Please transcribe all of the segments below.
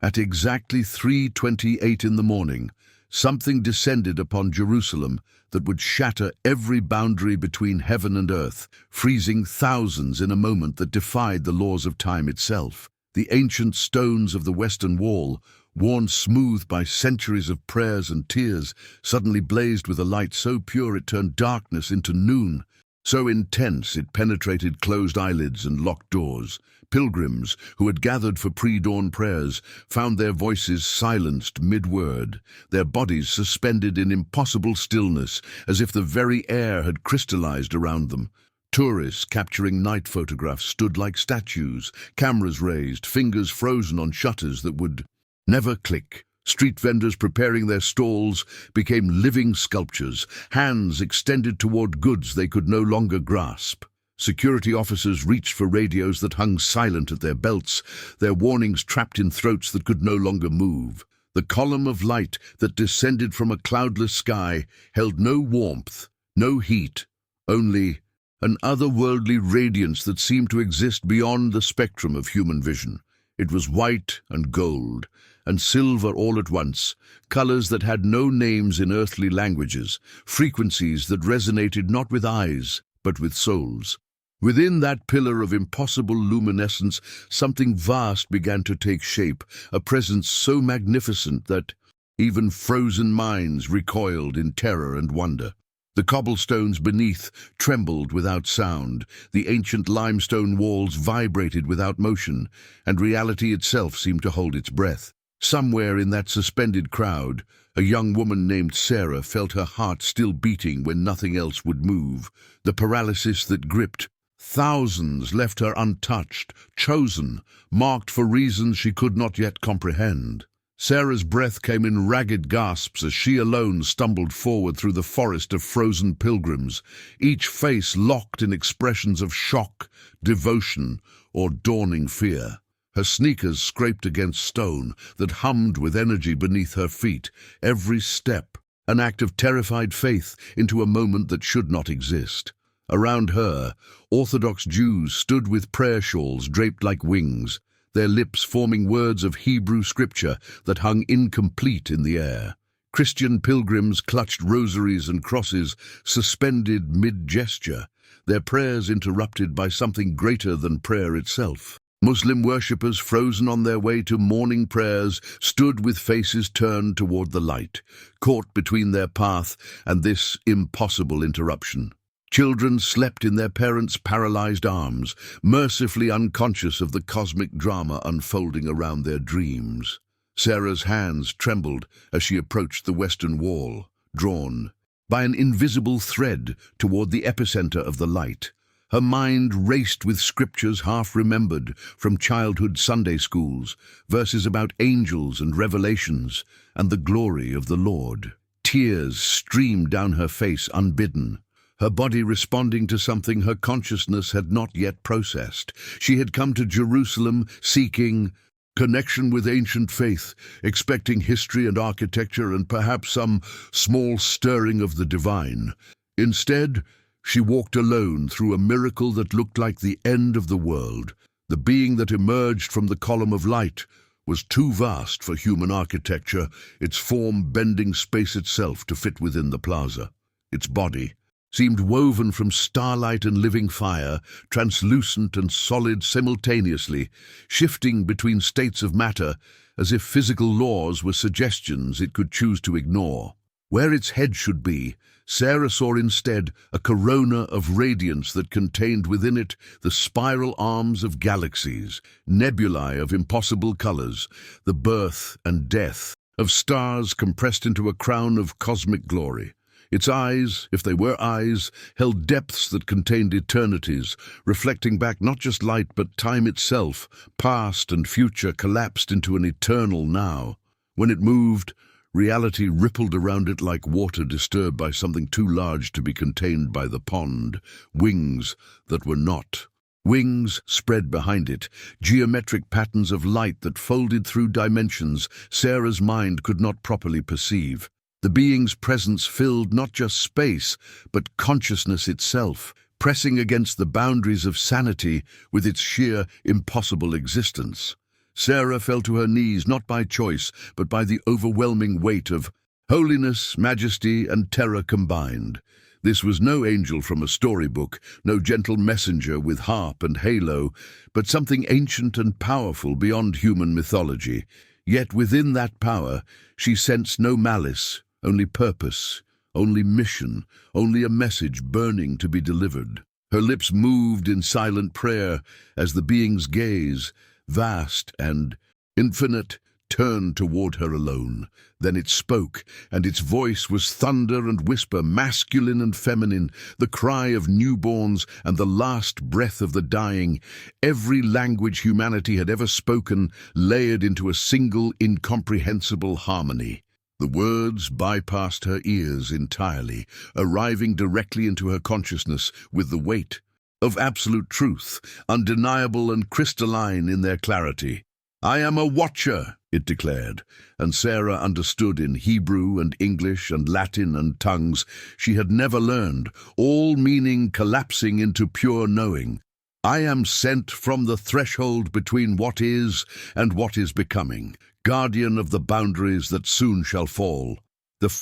At exactly 3:28 in the morning, something descended upon Jerusalem that would shatter every boundary between heaven and earth, freezing thousands in a moment that defied the laws of time itself. The ancient stones of the Western Wall, worn smooth by centuries of prayers and tears, suddenly blazed with a light so pure it turned darkness into noon. So intense it penetrated closed eyelids and locked doors. Pilgrims who had gathered for pre-dawn prayers found their voices silenced mid-word, their bodies suspended in impossible stillness, as if the very air had crystallized around them. Tourists capturing night photographs stood like statues, cameras raised, fingers frozen on shutters that would never click. Street vendors preparing their stalls became living sculptures, hands extended toward goods they could no longer grasp. Security officers reached for radios that hung silent at their belts, their warnings trapped in throats that could no longer move. The column of light that descended from a cloudless sky held no warmth, no heat, only an otherworldly radiance that seemed to exist beyond the spectrum of human vision. It was white and gold, and silver all at once, colors that had no names in earthly languages, frequencies that resonated not with eyes, but with souls. Within that pillar of impossible luminescence, something vast began to take shape, a presence so magnificent that even frozen minds recoiled in terror and wonder. The cobblestones beneath trembled without sound, the ancient limestone walls vibrated without motion, and reality itself seemed to hold its breath. Somewhere in that suspended crowd, a young woman named Sarah felt her heart still beating when nothing else would move. The paralysis that gripped thousands left her untouched, chosen, marked for reasons she could not yet comprehend. Sarah's breath came in ragged gasps as she alone stumbled forward through the forest of frozen pilgrims, each face locked in expressions of shock, devotion, or dawning fear. Her sneakers scraped against stone that hummed with energy beneath her feet, every step an act of terrified faith into a moment that should not exist. Around her, Orthodox Jews stood with prayer shawls draped like wings, their lips forming words of Hebrew scripture that hung incomplete in the air. Christian pilgrims clutched rosaries and crosses, suspended mid-gesture, their prayers interrupted by something greater than prayer itself. Muslim worshippers, frozen on their way to morning prayers, stood with faces turned toward the light, caught between their path and this impossible interruption. Children slept in their parents' paralyzed arms, mercifully unconscious of the cosmic drama unfolding around their dreams. Sarah's hands trembled as she approached the Western Wall, drawn by an invisible thread toward the epicenter of the light. Her mind raced with scriptures half-remembered from childhood Sunday schools, verses about angels and revelations, and the glory of the Lord. Tears streamed down her face unbidden, her body responding to something her consciousness had not yet processed. She had come to Jerusalem seeking connection with ancient faith, expecting history and architecture and perhaps some small stirring of the divine. Instead, she walked alone through a miracle that looked like the end of the world. The being that emerged from the column of light was too vast for human architecture, its form bending space itself to fit within the plaza. Its body seemed woven from starlight and living fire, translucent and solid simultaneously, shifting between states of matter as if physical laws were suggestions it could choose to ignore. Where its head should be, Sarah saw instead a corona of radiance that contained within it the spiral arms of galaxies, nebulae of impossible colors, the birth and death of stars compressed into a crown of cosmic glory. Its eyes, if they were eyes, held depths that contained eternities, reflecting back not just light but time itself, past and future collapsed into an eternal now. When it moved, reality rippled around it like water disturbed by something too large to be contained by the pond, wings that were not. Wings spread behind it, geometric patterns of light that folded through dimensions Sarah's mind could not properly perceive. The being's presence filled not just space, but consciousness itself, pressing against the boundaries of sanity with its sheer, impossible existence. Sarah fell to her knees not by choice, but by the overwhelming weight of holiness, majesty, and terror combined. This was no angel from a storybook, no gentle messenger with harp and halo, but something ancient and powerful beyond human mythology. Yet within that power, she sensed no malice, only purpose, only mission, only a message burning to be delivered. Her lips moved in silent prayer as the being's gaze, vast and infinite, turned toward her alone. Then it spoke, and its voice was thunder and whisper, masculine and feminine, the cry of newborns and the last breath of the dying. Every language humanity had ever spoken layered into a single, incomprehensible harmony. The words bypassed her ears entirely, arriving directly into her consciousness with the weight of absolute truth, undeniable and crystalline in their clarity. "I am a watcher," it declared, and Sarah understood in Hebrew and English and Latin and tongues she had never learned, all meaning collapsing into pure knowing. "I am sent from the threshold between what is and what is becoming, guardian of the boundaries that soon shall fall." The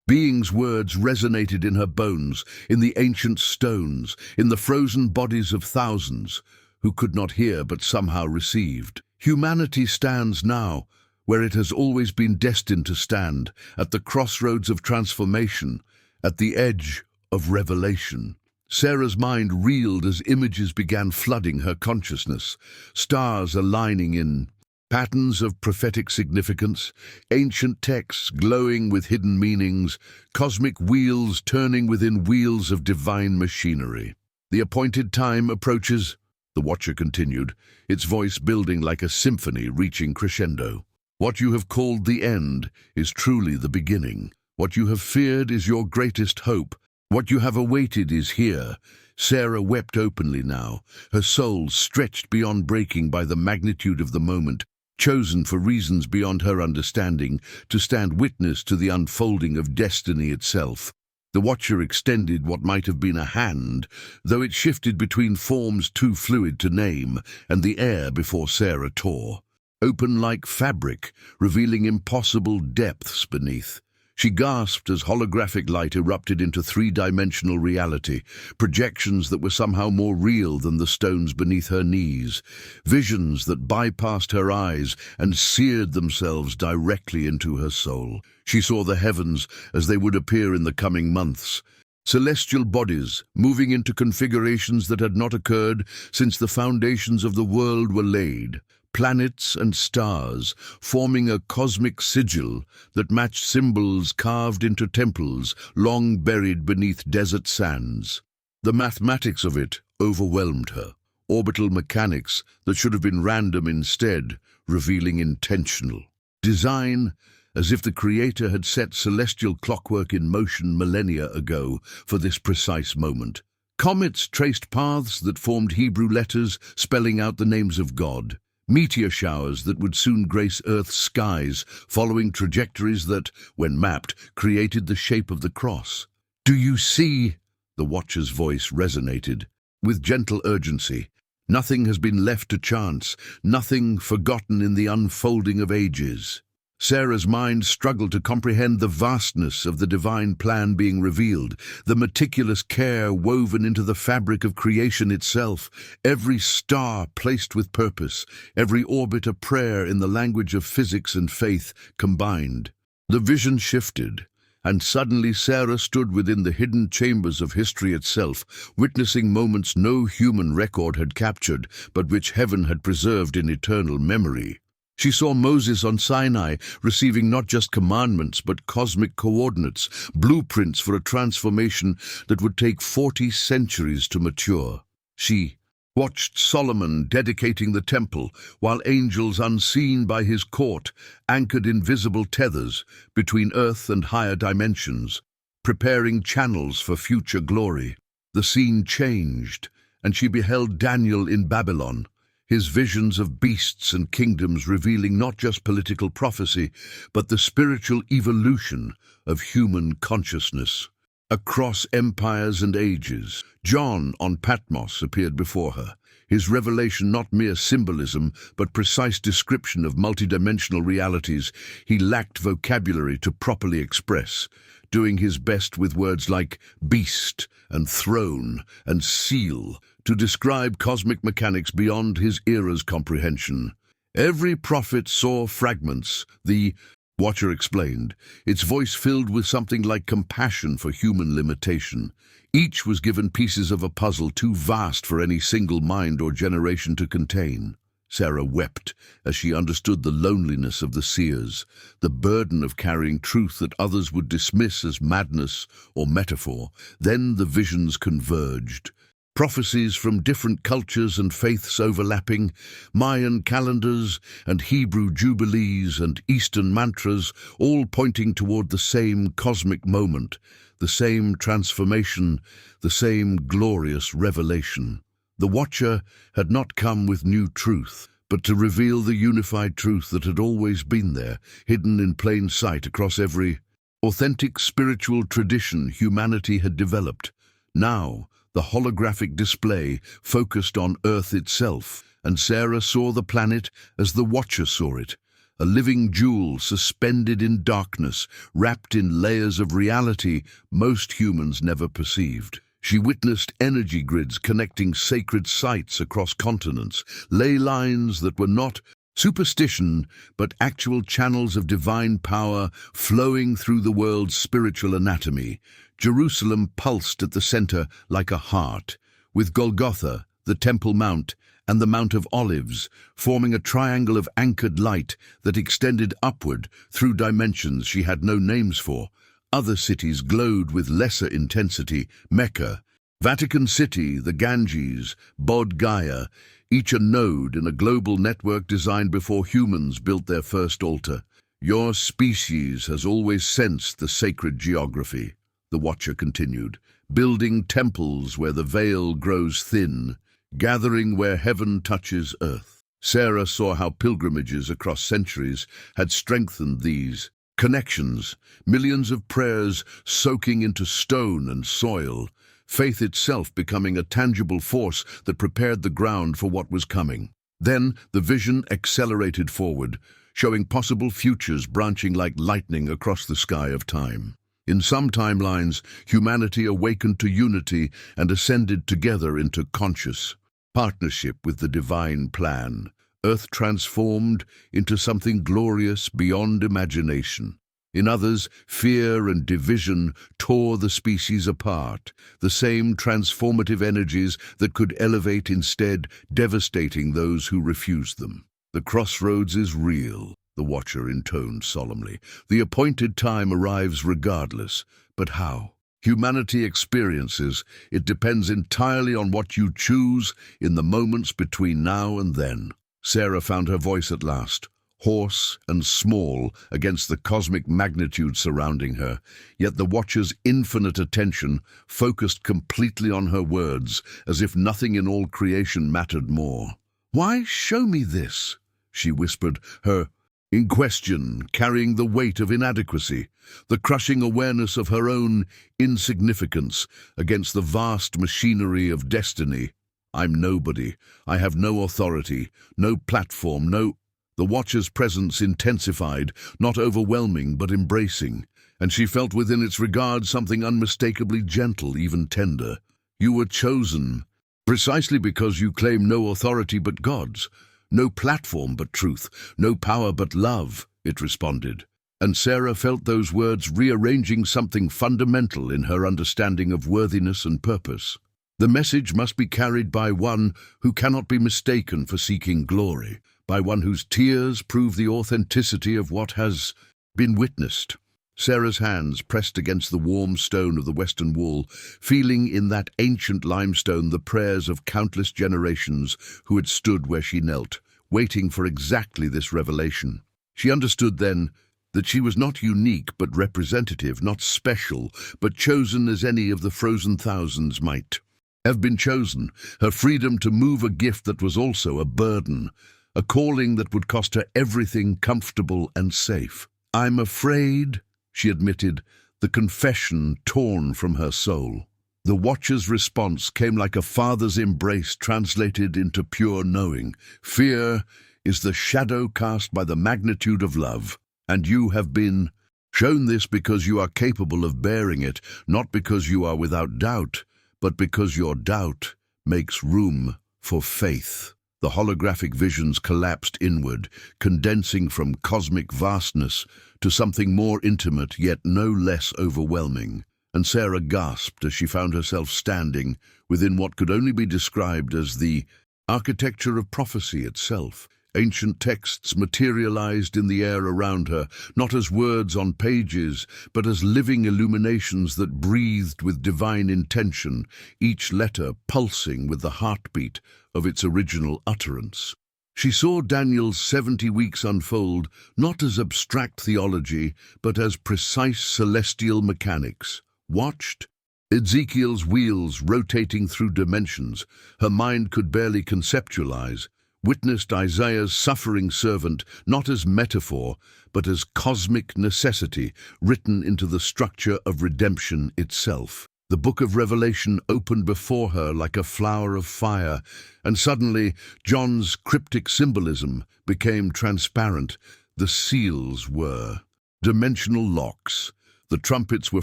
being's words resonated in her bones, in the ancient stones, in the frozen bodies of thousands who could not hear but somehow received. Humanity stands now, where it has always been destined to stand, at the crossroads of transformation, at the edge of revelation. Sarah's mind reeled as images began flooding her consciousness, stars aligning in patterns of prophetic significance, ancient texts glowing with hidden meanings, cosmic wheels turning within wheels of divine machinery. "The appointed time approaches," the Watcher continued, its voice building like a symphony reaching crescendo. "What you have called the end is truly the beginning. What you have feared is your greatest hope. What you have awaited is here." Sarah wept openly now, her soul stretched beyond breaking by the magnitude of the moment, chosen for reasons beyond her understanding, to stand witness to the unfolding of destiny itself. The Watcher extended what might have been a hand, though it shifted between forms too fluid to name, and the air before Sarah tore, open like fabric, revealing impossible depths beneath. She gasped as holographic light erupted into three-dimensional reality, projections that were somehow more real than the stones beneath her knees, visions that bypassed her eyes and seared themselves directly into her soul. She saw the heavens as they would appear in the coming months, celestial bodies moving into configurations that had not occurred since the foundations of the world were laid. Planets and stars forming a cosmic sigil that matched symbols carved into temples long buried beneath desert sands. The mathematics of it overwhelmed her, orbital mechanics that should have been random instead, revealing intentional design, as if the Creator had set celestial clockwork in motion millennia ago for this precise moment. Comets traced paths that formed Hebrew letters spelling out the names of God. Meteor showers that would soon grace Earth's skies, following trajectories that, when mapped, created the shape of the cross. "Do you see?" The Watcher's voice resonated, with gentle urgency. "Nothing has been left to chance, nothing forgotten in the unfolding of ages." Sarah's mind struggled to comprehend the vastness of the divine plan being revealed, the meticulous care woven into the fabric of creation itself, every star placed with purpose, every orbit a prayer in the language of physics and faith combined. The vision shifted, and suddenly Sarah stood within the hidden chambers of history itself, witnessing moments no human record had captured, but which heaven had preserved in eternal memory. She saw Moses on Sinai receiving not just commandments but cosmic coordinates, blueprints for a transformation that would take 40 centuries to mature. She watched Solomon dedicating the temple, while angels unseen by his court anchored invisible tethers between earth and higher dimensions, preparing channels for future glory. The scene changed, and she beheld Daniel in Babylon, his visions of beasts and kingdoms revealing not just political prophecy, but the spiritual evolution of human consciousness. Across empires and ages, John on Patmos appeared before her, his revelation not mere symbolism, but precise description of multidimensional realities he lacked vocabulary to properly express, doing his best with words like beast and throne and seal to describe cosmic mechanics beyond his era's comprehension. Every prophet saw fragments, the Watcher explained, its voice filled with something like compassion for human limitation. Each was given pieces of a puzzle too vast for any single mind or generation to contain. Sarah wept as she understood the loneliness of the seers, the burden of carrying truth that others would dismiss as madness or metaphor. Then the visions converged. Prophecies from different cultures and faiths overlapping, Mayan calendars and Hebrew jubilees and Eastern mantras, all pointing toward the same cosmic moment, the same transformation, the same glorious revelation. The Watcher had not come with new truth, but to reveal the unified truth that had always been there, hidden in plain sight across every authentic spiritual tradition humanity had developed. Now, the holographic display focused on Earth itself, and Sarah saw the planet as the Watcher saw it, a living jewel suspended in darkness, wrapped in layers of reality most humans never perceived. She witnessed energy grids connecting sacred sites across continents, ley lines that were not superstition, but actual channels of divine power flowing through the world's spiritual anatomy. Jerusalem pulsed at the center like a heart, with Golgotha, the Temple Mount, and the Mount of Olives, forming a triangle of anchored light that extended upward through dimensions she had no names for. Other cities glowed with lesser intensity: Mecca, Vatican City, the Ganges, Bodh Gaya, each a node in a global network designed before humans built their first altar. Your species has always sensed the sacred geography, the Watcher continued, building temples where the veil grows thin, gathering where heaven touches earth. Sarah saw how pilgrimages across centuries had strengthened these connections, millions of prayers soaking into stone and soil, faith itself becoming a tangible force that prepared the ground for what was coming. Then the vision accelerated forward, showing possible futures branching like lightning across the sky of time. In some timelines, humanity awakened to unity and ascended together into conscious partnership with the divine plan. Earth transformed into something glorious beyond imagination. In others, fear and division tore the species apart, the same transformative energies that could elevate instead devastating those who refused them. The crossroads is real, the Watcher intoned solemnly. The appointed time arrives regardless. But how? Humanity experiences. It depends entirely on what you choose in the moments between now and then. Sarah found her voice at last, hoarse and small against the cosmic magnitude surrounding her, yet the Watcher's infinite attention focused completely on her words, as if nothing in all creation mattered more. "Why show me this?" she whispered, her in question carrying the weight of inadequacy, the crushing awareness of her own insignificance against the vast machinery of destiny. "I'm nobody. I have no authority, no platform, no—" The Watcher's presence intensified, not overwhelming but embracing, and she felt within its regard something unmistakably gentle, even tender. "You were chosen, precisely because you claim no authority but God's, no platform but truth, no power but love," it responded. And Sarah felt those words rearranging something fundamental in her understanding of worthiness and purpose. The message must be carried by one who cannot be mistaken for seeking glory, by one whose tears prove the authenticity of what has been witnessed. Sarah's hands pressed against the warm stone of the western wall, feeling in that ancient limestone the prayers of countless generations who had stood where she knelt, waiting for exactly this revelation. She understood then that she was not unique but representative, not special, but chosen as any of the frozen thousands might have been chosen. Her freedom to move, a gift that was also a burden, a calling that would cost her everything comfortable and safe. "I'm afraid," she admitted, the confession torn from her soul. The watcher's response came like a father's embrace translated into pure knowing. Fear is the shadow cast by the magnitude of love, and you have been shown this because you are capable of bearing it, not because you are without doubt, but because your doubt makes room for faith. The holographic visions collapsed inward, condensing from cosmic vastness to something more intimate yet no less overwhelming. And Sarah gasped as she found herself standing within what could only be described as the architecture of prophecy itself. Ancient texts materialized in the air around her, not as words on pages, but as living illuminations that breathed with divine intention, each letter pulsing with the heartbeat of its original utterance. She saw Daniel's 70 weeks unfold not as abstract theology, but as precise celestial mechanics. Watched Ezekiel's wheels rotating through dimensions her mind could barely conceptualize, witnessed Isaiah's suffering servant not as metaphor, but as cosmic necessity written into the structure of redemption itself. The book of Revelation opened before her like a flower of fire, and suddenly John's cryptic symbolism became transparent. The seals were dimensional locks. The trumpets were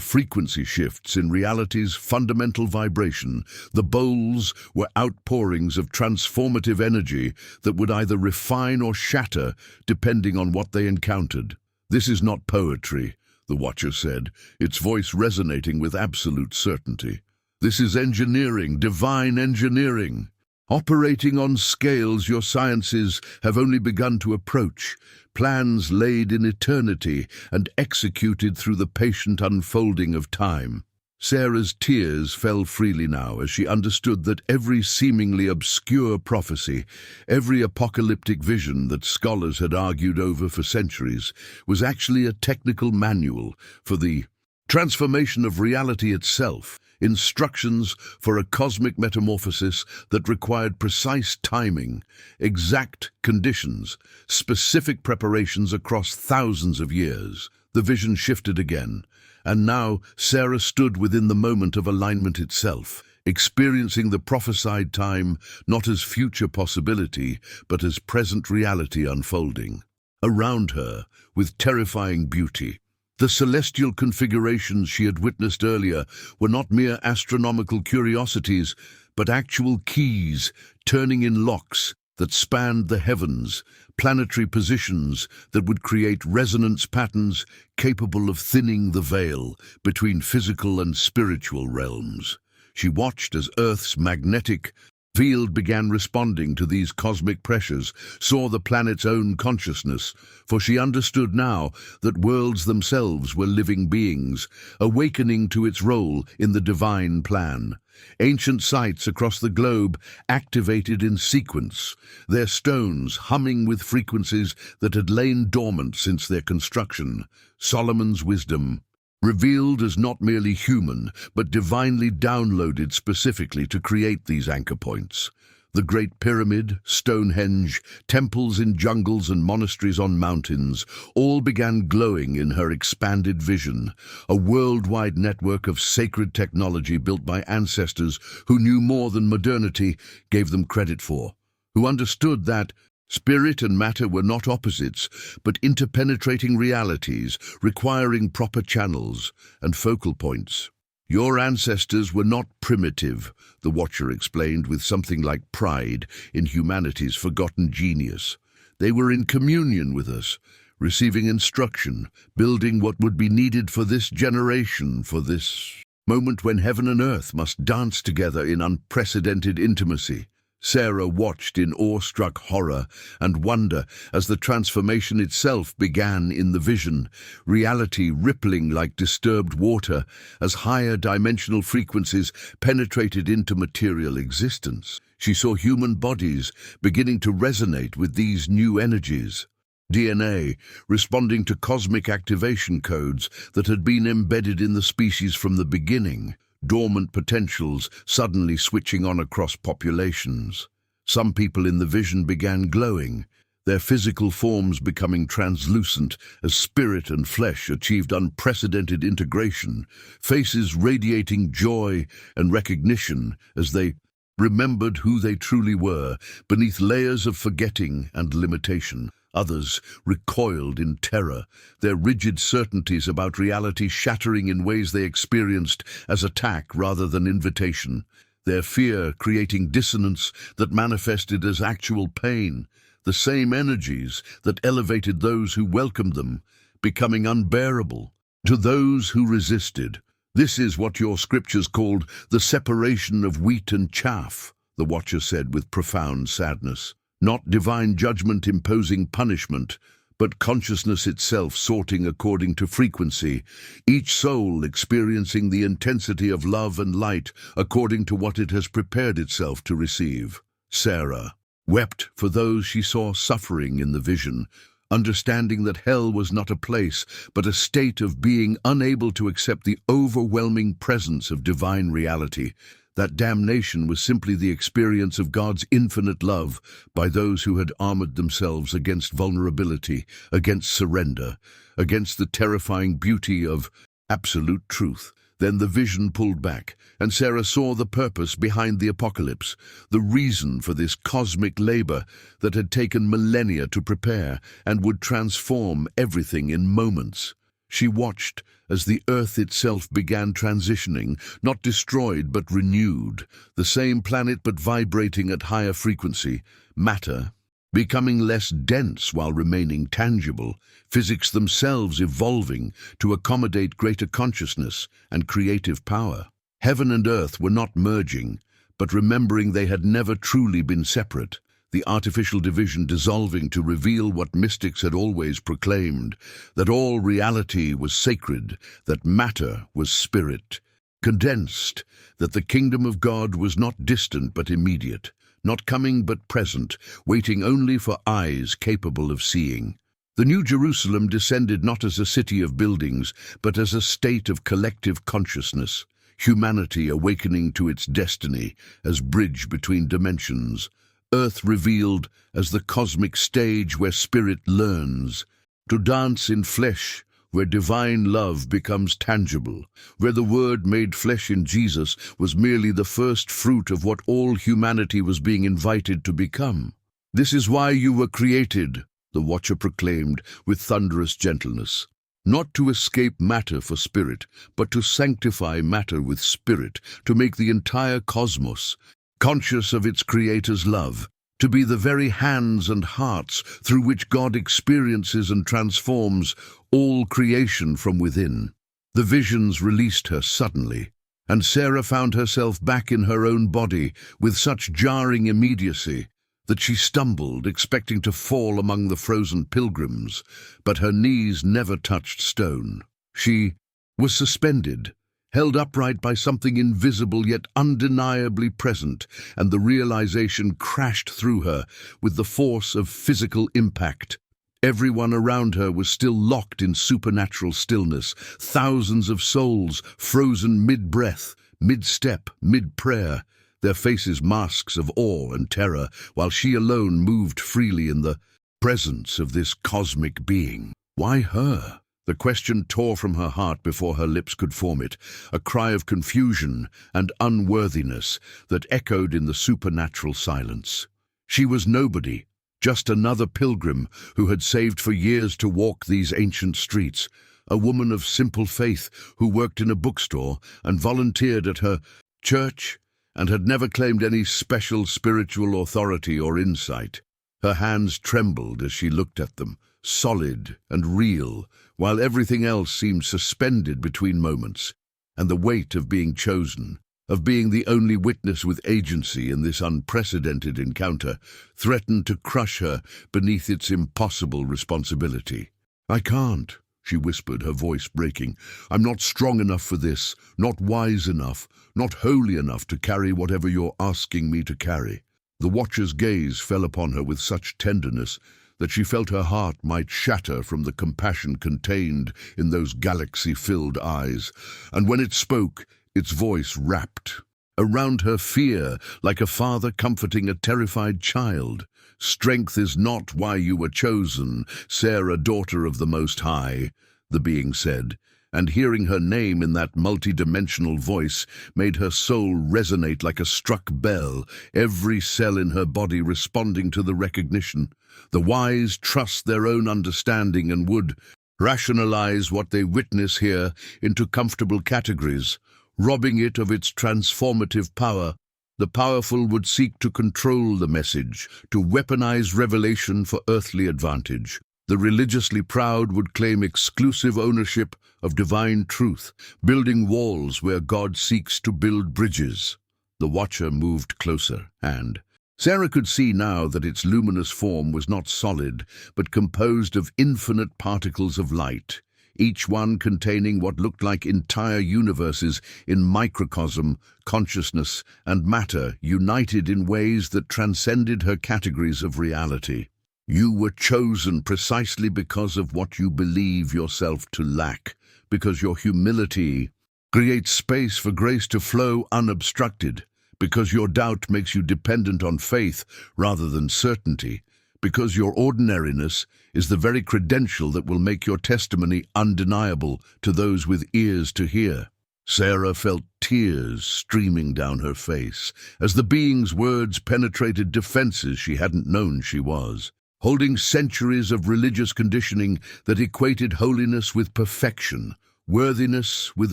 frequency shifts in reality's fundamental vibration. The bowls were outpourings of transformative energy that would either refine or shatter depending on what they encountered. "This is not poetry," the Watcher said, its voice resonating with absolute certainty. "This is engineering, divine engineering. Operating on scales your sciences have only begun to approach, plans laid in eternity and executed through the patient unfolding of time." Sarah's tears fell freely now as she understood that every seemingly obscure prophecy, every apocalyptic vision that scholars had argued over for centuries, was actually a technical manual for the transformation of reality itself, instructions for a cosmic metamorphosis that required precise timing, exact conditions, specific preparations across thousands of years. The vision shifted again, and now Sarah stood within the moment of alignment itself, experiencing the prophesied time not as future possibility, but as present reality unfolding. Around her, with terrifying beauty, the celestial configurations she had witnessed earlier were not mere astronomical curiosities, but actual keys turning in locks that spanned the heavens, planetary positions that would create resonance patterns capable of thinning the veil between physical and spiritual realms. She watched as Earth's magnetic field began responding to these cosmic pressures, saw the planet's own consciousness, for she understood now that worlds themselves were living beings, awakening to its role in the divine plan. Ancient sites across the globe activated in sequence, their stones humming with frequencies that had lain dormant since their construction. Solomon's wisdom, revealed as not merely human, but divinely downloaded specifically to create these anchor points. The Great Pyramid, Stonehenge, temples in jungles and monasteries on mountains, all began glowing in her expanded vision, a worldwide network of sacred technology built by ancestors who knew more than modernity gave them credit for, who understood that spirit and matter were not opposites, but interpenetrating realities requiring proper channels and focal points. "Your ancestors were not primitive," the Watcher explained with something like pride in humanity's forgotten genius. "They were in communion with us, receiving instruction, building what would be needed for this generation, for this moment when heaven and earth must dance together in unprecedented intimacy." Sarah watched in awestruck horror and wonder as the transformation itself began in the vision, reality rippling like disturbed water as higher dimensional frequencies penetrated into material existence. She saw human bodies beginning to resonate with these new energies. DNA responding to cosmic activation codes that had been embedded in the species from the beginning. Dormant potentials suddenly switching on across populations. Some people in the vision began glowing, their physical forms becoming translucent as spirit and flesh achieved unprecedented integration, faces radiating joy and recognition as they remembered who they truly were beneath layers of forgetting and limitation. Others recoiled in terror, their rigid certainties about reality shattering in ways they experienced as attack rather than invitation, their fear creating dissonance that manifested as actual pain, the same energies that elevated those who welcomed them, becoming unbearable to those who resisted. "This is what your scriptures called the separation of wheat and chaff," the Watcher said with profound sadness. Not divine judgment imposing punishment, but consciousness itself sorting according to frequency, each soul experiencing the intensity of love and light according to what it has prepared itself to receive. Sarah wept for those she saw suffering in the vision, understanding that hell was not a place, but a state of being unable to accept the overwhelming presence of divine reality. That damnation was simply the experience of God's infinite love by those who had armored themselves against vulnerability, against surrender, against the terrifying beauty of absolute truth. Then the vision pulled back, and Sarah saw the purpose behind the apocalypse, the reason for this cosmic labor that had taken millennia to prepare and would transform everything in moments. She watched as the earth itself began transitioning, not destroyed but renewed, the same planet but vibrating at higher frequency, matter becoming less dense while remaining tangible, physics themselves evolving to accommodate greater consciousness and creative power. Heaven and earth were not merging, but remembering they had never truly been separate, the artificial division dissolving to reveal what mystics had always proclaimed, that all reality was sacred, that matter was spirit, condensed, that the kingdom of God was not distant but immediate, not coming but present, waiting only for eyes capable of seeing. The New Jerusalem descended not as a city of buildings, but as a state of collective consciousness, humanity awakening to its destiny as bridge between dimensions, earth revealed as the cosmic stage where spirit learns to dance in flesh, where divine love becomes tangible, where the Word made flesh in Jesus was merely the first fruit of what all humanity was being invited to become. "This is why you were created," the Watcher proclaimed with thunderous gentleness. "Not to escape matter for spirit, but to sanctify matter with spirit, to make the entire cosmos conscious of its Creator's love, to be the very hands and hearts through which God experiences and transforms all creation from within." The visions released her suddenly, and Sarah found herself back in her own body with such jarring immediacy that she stumbled, expecting to fall among the frozen pilgrims, but her knees never touched stone. She was suspended, held upright by something invisible yet undeniably present, and the realization crashed through her with the force of physical impact. Everyone around her was still locked in supernatural stillness, thousands of souls frozen mid-breath, mid-step, mid-prayer, their faces masks of awe and terror, while she alone moved freely in the presence of this cosmic being. Why her? The question tore from her heart before her lips could form it, a cry of confusion and unworthiness that echoed in the supernatural silence. She was nobody, just another pilgrim who had saved for years to walk these ancient streets, a woman of simple faith who worked in a bookstore and volunteered at her church and had never claimed any special spiritual authority or insight. Her hands trembled as she looked at them, solid and real, while everything else seemed suspended between moments, and the weight of being chosen, of being the only witness with agency in this unprecedented encounter, threatened to crush her beneath its impossible responsibility. "I can't," she whispered, her voice breaking. "I'm not strong enough for this, not wise enough, not holy enough to carry whatever you're asking me to carry." The Watcher's gaze fell upon her with such tenderness that she felt her heart might shatter from the compassion contained in those galaxy-filled eyes, and when it spoke, its voice rapped around her fear like a father comforting a terrified child. "Strength is not why you were chosen, Sarah, daughter of the Most High," the being said, and hearing her name in that multidimensional voice made her soul resonate like a struck bell, every cell in her body responding to the recognition. The wise trust their own understanding and would rationalize what they witness here into comfortable categories, robbing it of its transformative power. The powerful would seek to control the message, to weaponize revelation for earthly advantage. The religiously proud would claim exclusive ownership of divine truth, building walls where God seeks to build bridges. The Watcher moved closer, and Sarah could see now that its luminous form was not solid, but composed of infinite particles of light, each one containing what looked like entire universes in microcosm, consciousness, and matter united in ways that transcended her categories of reality. You were chosen precisely because of what you believe yourself to lack, because your humility creates space for grace to flow unobstructed, because your doubt makes you dependent on faith rather than certainty, because your ordinariness is the very credential that will make your testimony undeniable to those with ears to hear. Sarah felt tears streaming down her face as the being's words penetrated defenses she hadn't known she was, holding centuries of religious conditioning that equated holiness with perfection, worthiness with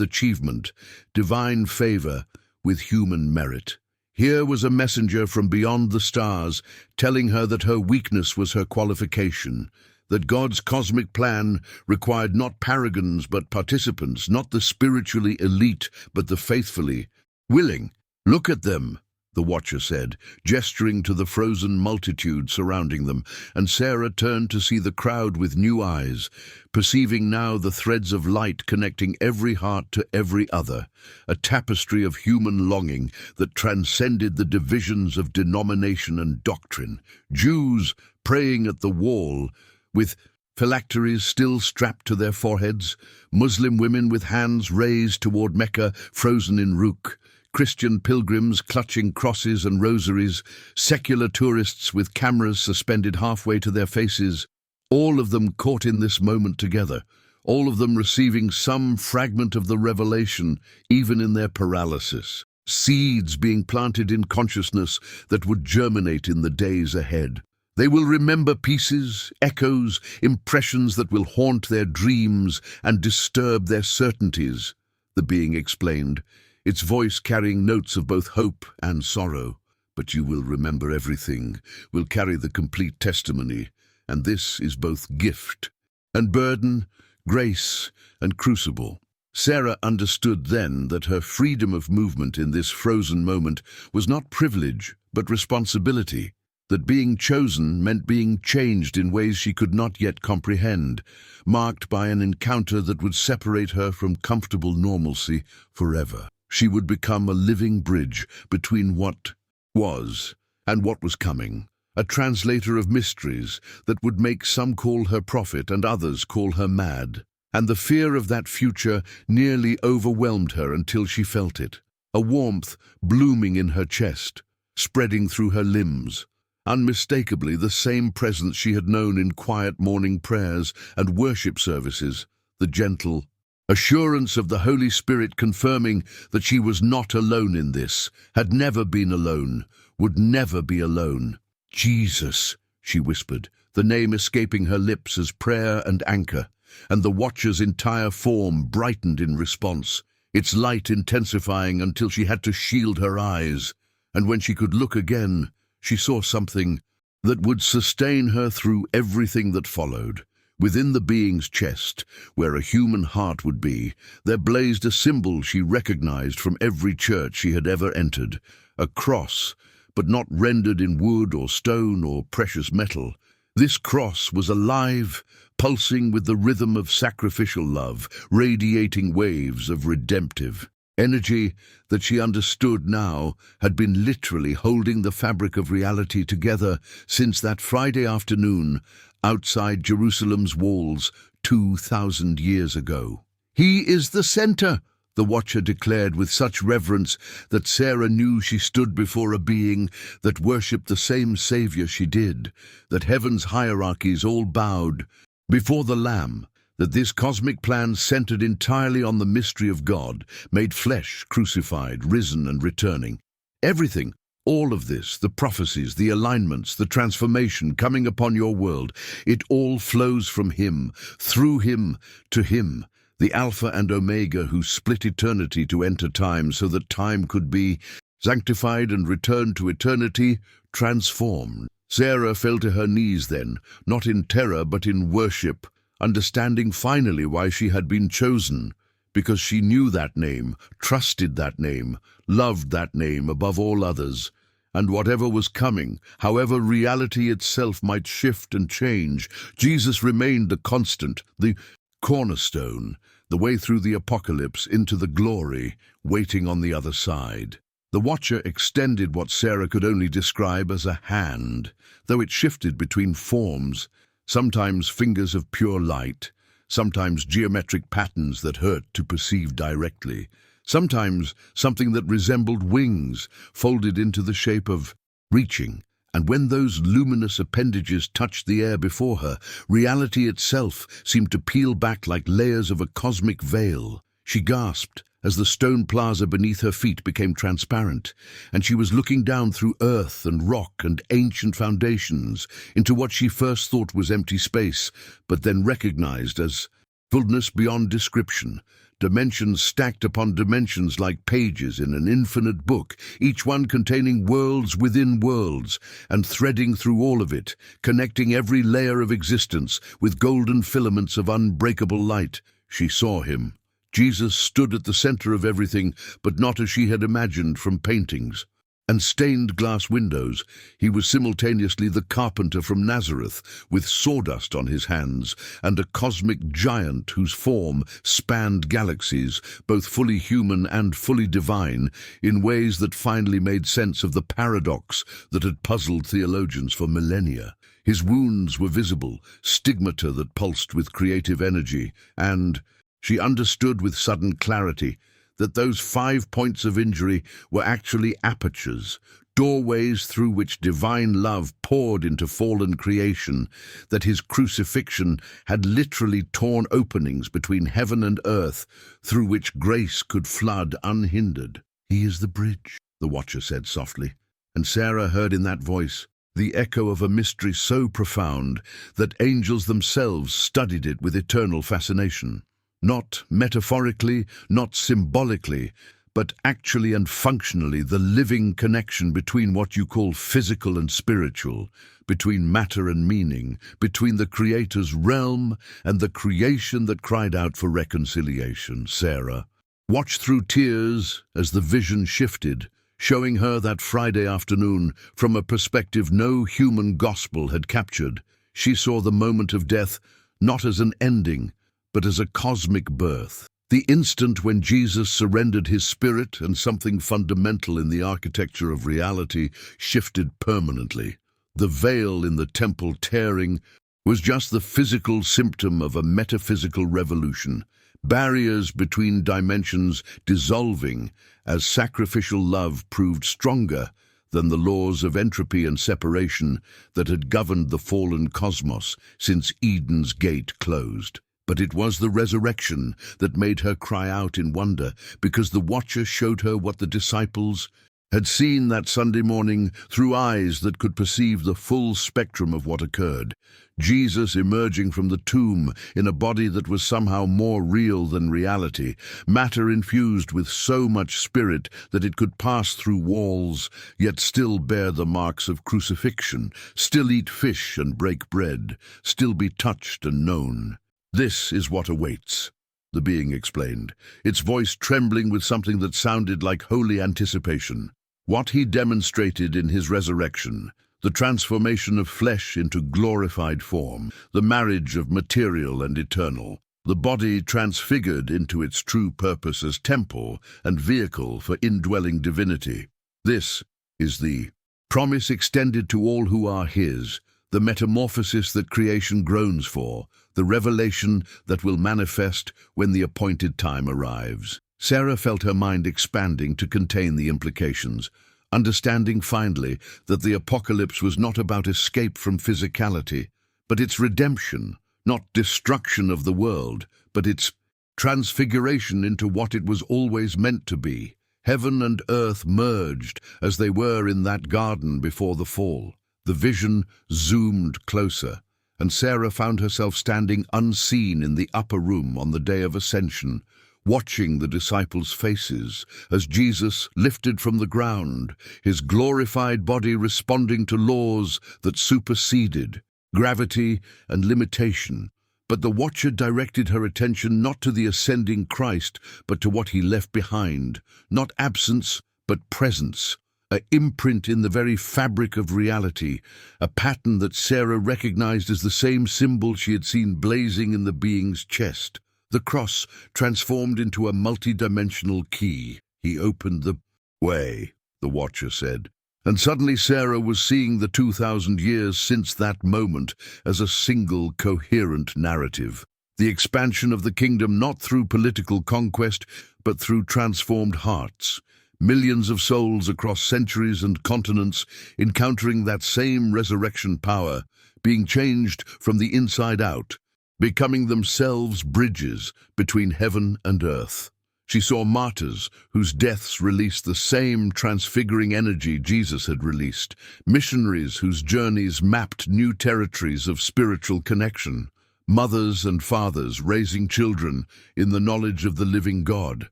achievement, divine favor with human merit. Here was a messenger from beyond the stars telling her that her weakness was her qualification, that God's cosmic plan required not paragons but participants, not the spiritually elite but the faithfully willing. "Look at them," the Watcher said, gesturing to the frozen multitude surrounding them, and Sarah turned to see the crowd with new eyes, perceiving now the threads of light connecting every heart to every other, a tapestry of human longing that transcended the divisions of denomination and doctrine. Jews praying at the wall, with phylacteries still strapped to their foreheads, Muslim women with hands raised toward Mecca, frozen in Ruk, Christian pilgrims clutching crosses and rosaries, secular tourists with cameras suspended halfway to their faces, all of them caught in this moment together, all of them receiving some fragment of the revelation, even in their paralysis. Seeds being planted in consciousness that would germinate in the days ahead. They will remember pieces, echoes, impressions that will haunt their dreams and disturb their certainties, the being explained, its voice carrying notes of both hope and sorrow. But you will remember everything, will carry the complete testimony, and this is both gift and burden, grace and crucible. Sarah understood then that her freedom of movement in this frozen moment was not privilege, but responsibility, that being chosen meant being changed in ways she could not yet comprehend, marked by an encounter that would separate her from comfortable normalcy forever. She would become a living bridge between what was and what was coming, a translator of mysteries that would make some call her prophet and others call her mad. And the fear of that future nearly overwhelmed her until she felt it, a warmth blooming in her chest, spreading through her limbs, unmistakably the same presence she had known in quiet morning prayers and worship services, the gentle assurance of the Holy Spirit confirming that she was not alone in this, had never been alone, would never be alone. "Jesus," she whispered, the name escaping her lips as prayer and anchor, and the Watcher's entire form brightened in response, its light intensifying until she had to shield her eyes, and when she could look again, she saw something that would sustain her through everything that followed. Within the being's chest, where a human heart would be, there blazed a symbol she recognized from every church she had ever entered, a cross, but not rendered in wood or stone or precious metal. This cross was alive, pulsing with the rhythm of sacrificial love, radiating waves of redemptive energy that she understood now had been literally holding the fabric of reality together since that Friday afternoon outside Jerusalem's walls 2,000 years ago. "He is the center," the watcher declared with such reverence that Sarah knew she stood before a being that worshipped the same Saviour she did, that heaven's hierarchies all bowed before the Lamb, that this cosmic plan centered entirely on the mystery of God, made flesh, crucified, risen and returning. Everything, all of this, the prophecies, the alignments, the transformation coming upon your world, it all flows from Him, through Him, to Him, the Alpha and Omega who split eternity to enter time so that time could be sanctified and returned to eternity, transformed. Sarah fell to her knees then, not in terror but in worship, understanding finally why she had been chosen, because she knew that name, trusted that name, loved that name above all others. And whatever was coming, however reality itself might shift and change, Jesus remained the constant, the cornerstone, the way through the apocalypse into the glory, waiting on the other side. The watcher extended what Sarah could only describe as a hand, though it shifted between forms, sometimes fingers of pure light, sometimes geometric patterns that hurt to perceive directly, sometimes something that resembled wings, folded into the shape of reaching. And when those luminous appendages touched the air before her, reality itself seemed to peel back like layers of a cosmic veil. She gasped as the stone plaza beneath her feet became transparent, and she was looking down through earth and rock and ancient foundations into what she first thought was empty space, but then recognized as fullness beyond description, dimensions stacked upon dimensions like pages in an infinite book, each one containing worlds within worlds, and threading through all of it, connecting every layer of existence with golden filaments of unbreakable light. She saw Him. Jesus stood at the center of everything, but not as she had imagined from paintings and stained glass windows. He was simultaneously the carpenter from Nazareth, with sawdust on his hands, and a cosmic giant whose form spanned galaxies, both fully human and fully divine, in ways that finally made sense of the paradox that had puzzled theologians for millennia. His wounds were visible, stigmata that pulsed with creative energy, and she understood with sudden clarity that those 5 points of injury were actually apertures, doorways through which divine love poured into fallen creation, that His crucifixion had literally torn openings between heaven and earth, through which grace could flood unhindered. "He is the bridge," the watcher said softly, and Sarah heard in that voice the echo of a mystery so profound that angels themselves studied it with eternal fascination. Not metaphorically, not symbolically, but actually and functionally the living connection between what you call physical and spiritual, between matter and meaning, between the Creator's realm and the creation that cried out for reconciliation. Sarah watched through tears as the vision shifted, showing her that Friday afternoon from a perspective no human gospel had captured. She saw the moment of death not as an ending, but as a cosmic birth. The instant when Jesus surrendered His spirit and something fundamental in the architecture of reality shifted permanently. The veil in the temple tearing was just the physical symptom of a metaphysical revolution, barriers between dimensions dissolving as sacrificial love proved stronger than the laws of entropy and separation that had governed the fallen cosmos since Eden's gate closed. But it was the resurrection that made her cry out in wonder, because the watcher showed her what the disciples had seen that Sunday morning through eyes that could perceive the full spectrum of what occurred. Jesus emerging from the tomb in a body that was somehow more real than reality, matter infused with so much spirit that it could pass through walls, yet still bear the marks of crucifixion, still eat fish and break bread, still be touched and known. "This is what awaits," the being explained, its voice trembling with something that sounded like holy anticipation. What He demonstrated in His resurrection, the transformation of flesh into glorified form, the marriage of material and eternal, the body transfigured into its true purpose as temple and vehicle for indwelling divinity. This is the promise extended to all who are His, the metamorphosis that creation groans for, the revelation that will manifest when the appointed time arrives. Sarah felt her mind expanding to contain the implications, understanding finally that the apocalypse was not about escape from physicality, but its redemption, not destruction of the world, but its transfiguration into what it was always meant to be. Heaven and earth merged as they were in that garden before the fall. The vision zoomed closer, and Sarah found herself standing unseen in the upper room on the day of Ascension, watching the disciples' faces as Jesus lifted from the ground, his glorified body responding to laws that superseded gravity and limitation. But the watcher directed her attention not to the ascending Christ, but to what he left behind, not absence, but presence, an imprint in the very fabric of reality, a pattern that Sarah recognized as the same symbol she had seen blazing in the being's chest. The cross transformed into a multi-dimensional key. He opened the way, the watcher said. And suddenly Sarah was seeing the 2,000 years since that moment as a single coherent narrative. The expansion of the kingdom not through political conquest, but through transformed hearts. Millions of souls across centuries and continents encountering that same resurrection power, being changed from the inside out, becoming themselves bridges between heaven and earth. She saw martyrs whose deaths released the same transfiguring energy Jesus had released, missionaries whose journeys mapped new territories of spiritual connection, mothers and fathers raising children in the knowledge of the living God,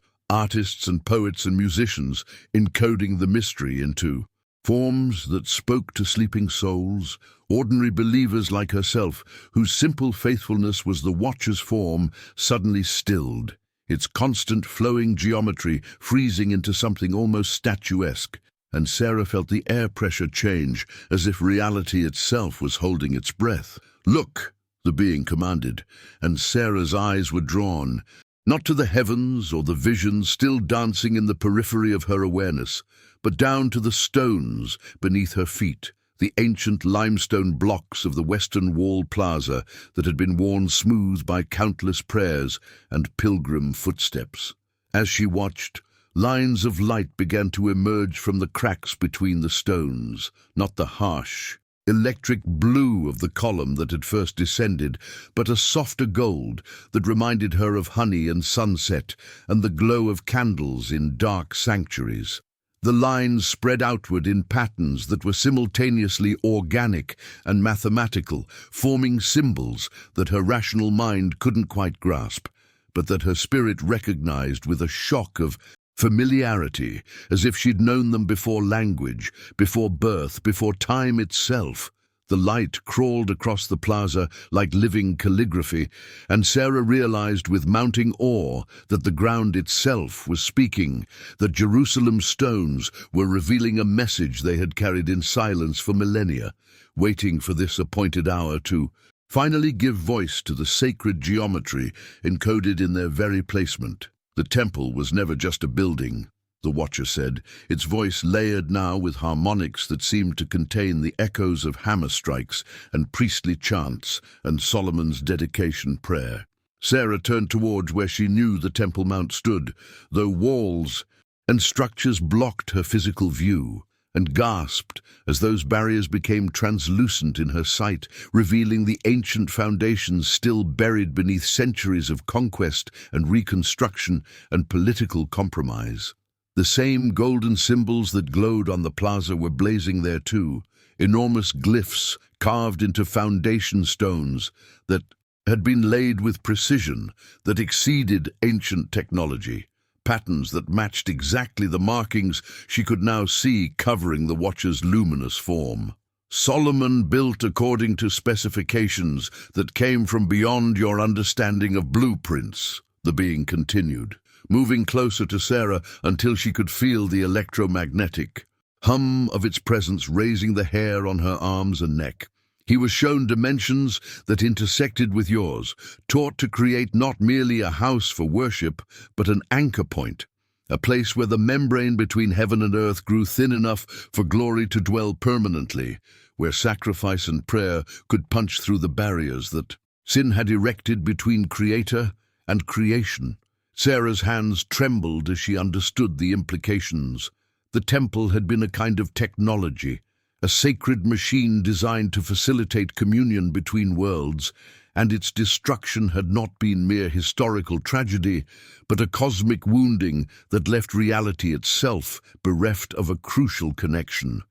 artists and poets and musicians encoding the mystery into forms that spoke to sleeping souls, ordinary believers like herself, whose simple faithfulness was the watcher's form, suddenly stilled, its constant flowing geometry freezing into something almost statuesque, and Sarah felt the air pressure change as if reality itself was holding its breath. "Look," the being commanded, and Sarah's eyes were drawn, not to the heavens or the visions still dancing in the periphery of her awareness, but down to the stones beneath her feet, the ancient limestone blocks of the Western Wall Plaza that had been worn smooth by countless prayers and pilgrim footsteps. As she watched, lines of light began to emerge from the cracks between the stones, not the harsh, electric blue of the column that had first descended, but a softer gold that reminded her of honey and sunset and the glow of candles in dark sanctuaries. The lines spread outward in patterns that were simultaneously organic and mathematical, forming symbols that her rational mind couldn't quite grasp, but that her spirit recognized with a shock of familiarity, as if she'd known them before language, before birth, before time itself. The light crawled across the plaza like living calligraphy, and Sarah realized with mounting awe that the ground itself was speaking, that Jerusalem's stones were revealing a message they had carried in silence for millennia, waiting for this appointed hour to finally give voice to the sacred geometry encoded in their very placement. The temple was never just a building, the watcher said, its voice layered now with harmonics that seemed to contain the echoes of hammer strikes and priestly chants and Solomon's dedication prayer. Sarah turned towards where she knew the Temple Mount stood, though walls and structures blocked her physical view, and gasped as those barriers became translucent in her sight, revealing the ancient foundations still buried beneath centuries of conquest and reconstruction and political compromise. The same golden symbols that glowed on the plaza were blazing there too, enormous glyphs carved into foundation stones that had been laid with precision that exceeded ancient technology, patterns that matched exactly the markings she could now see covering the watcher's luminous form. Solomon built according to specifications that came from beyond your understanding of blueprints, the being continued, moving closer to Sarah until she could feel the electromagnetic hum of its presence raising the hair on her arms and neck. He was shown dimensions that intersected with yours, taught to create not merely a house for worship, but an anchor point, a place where the membrane between heaven and earth grew thin enough for glory to dwell permanently, where sacrifice and prayer could punch through the barriers that sin had erected between creator and creation. Sarah's hands trembled as she understood the implications. The temple had been a kind of technology, a sacred machine designed to facilitate communion between worlds, and its destruction had not been mere historical tragedy, but a cosmic wounding that left reality itself bereft of a crucial connection.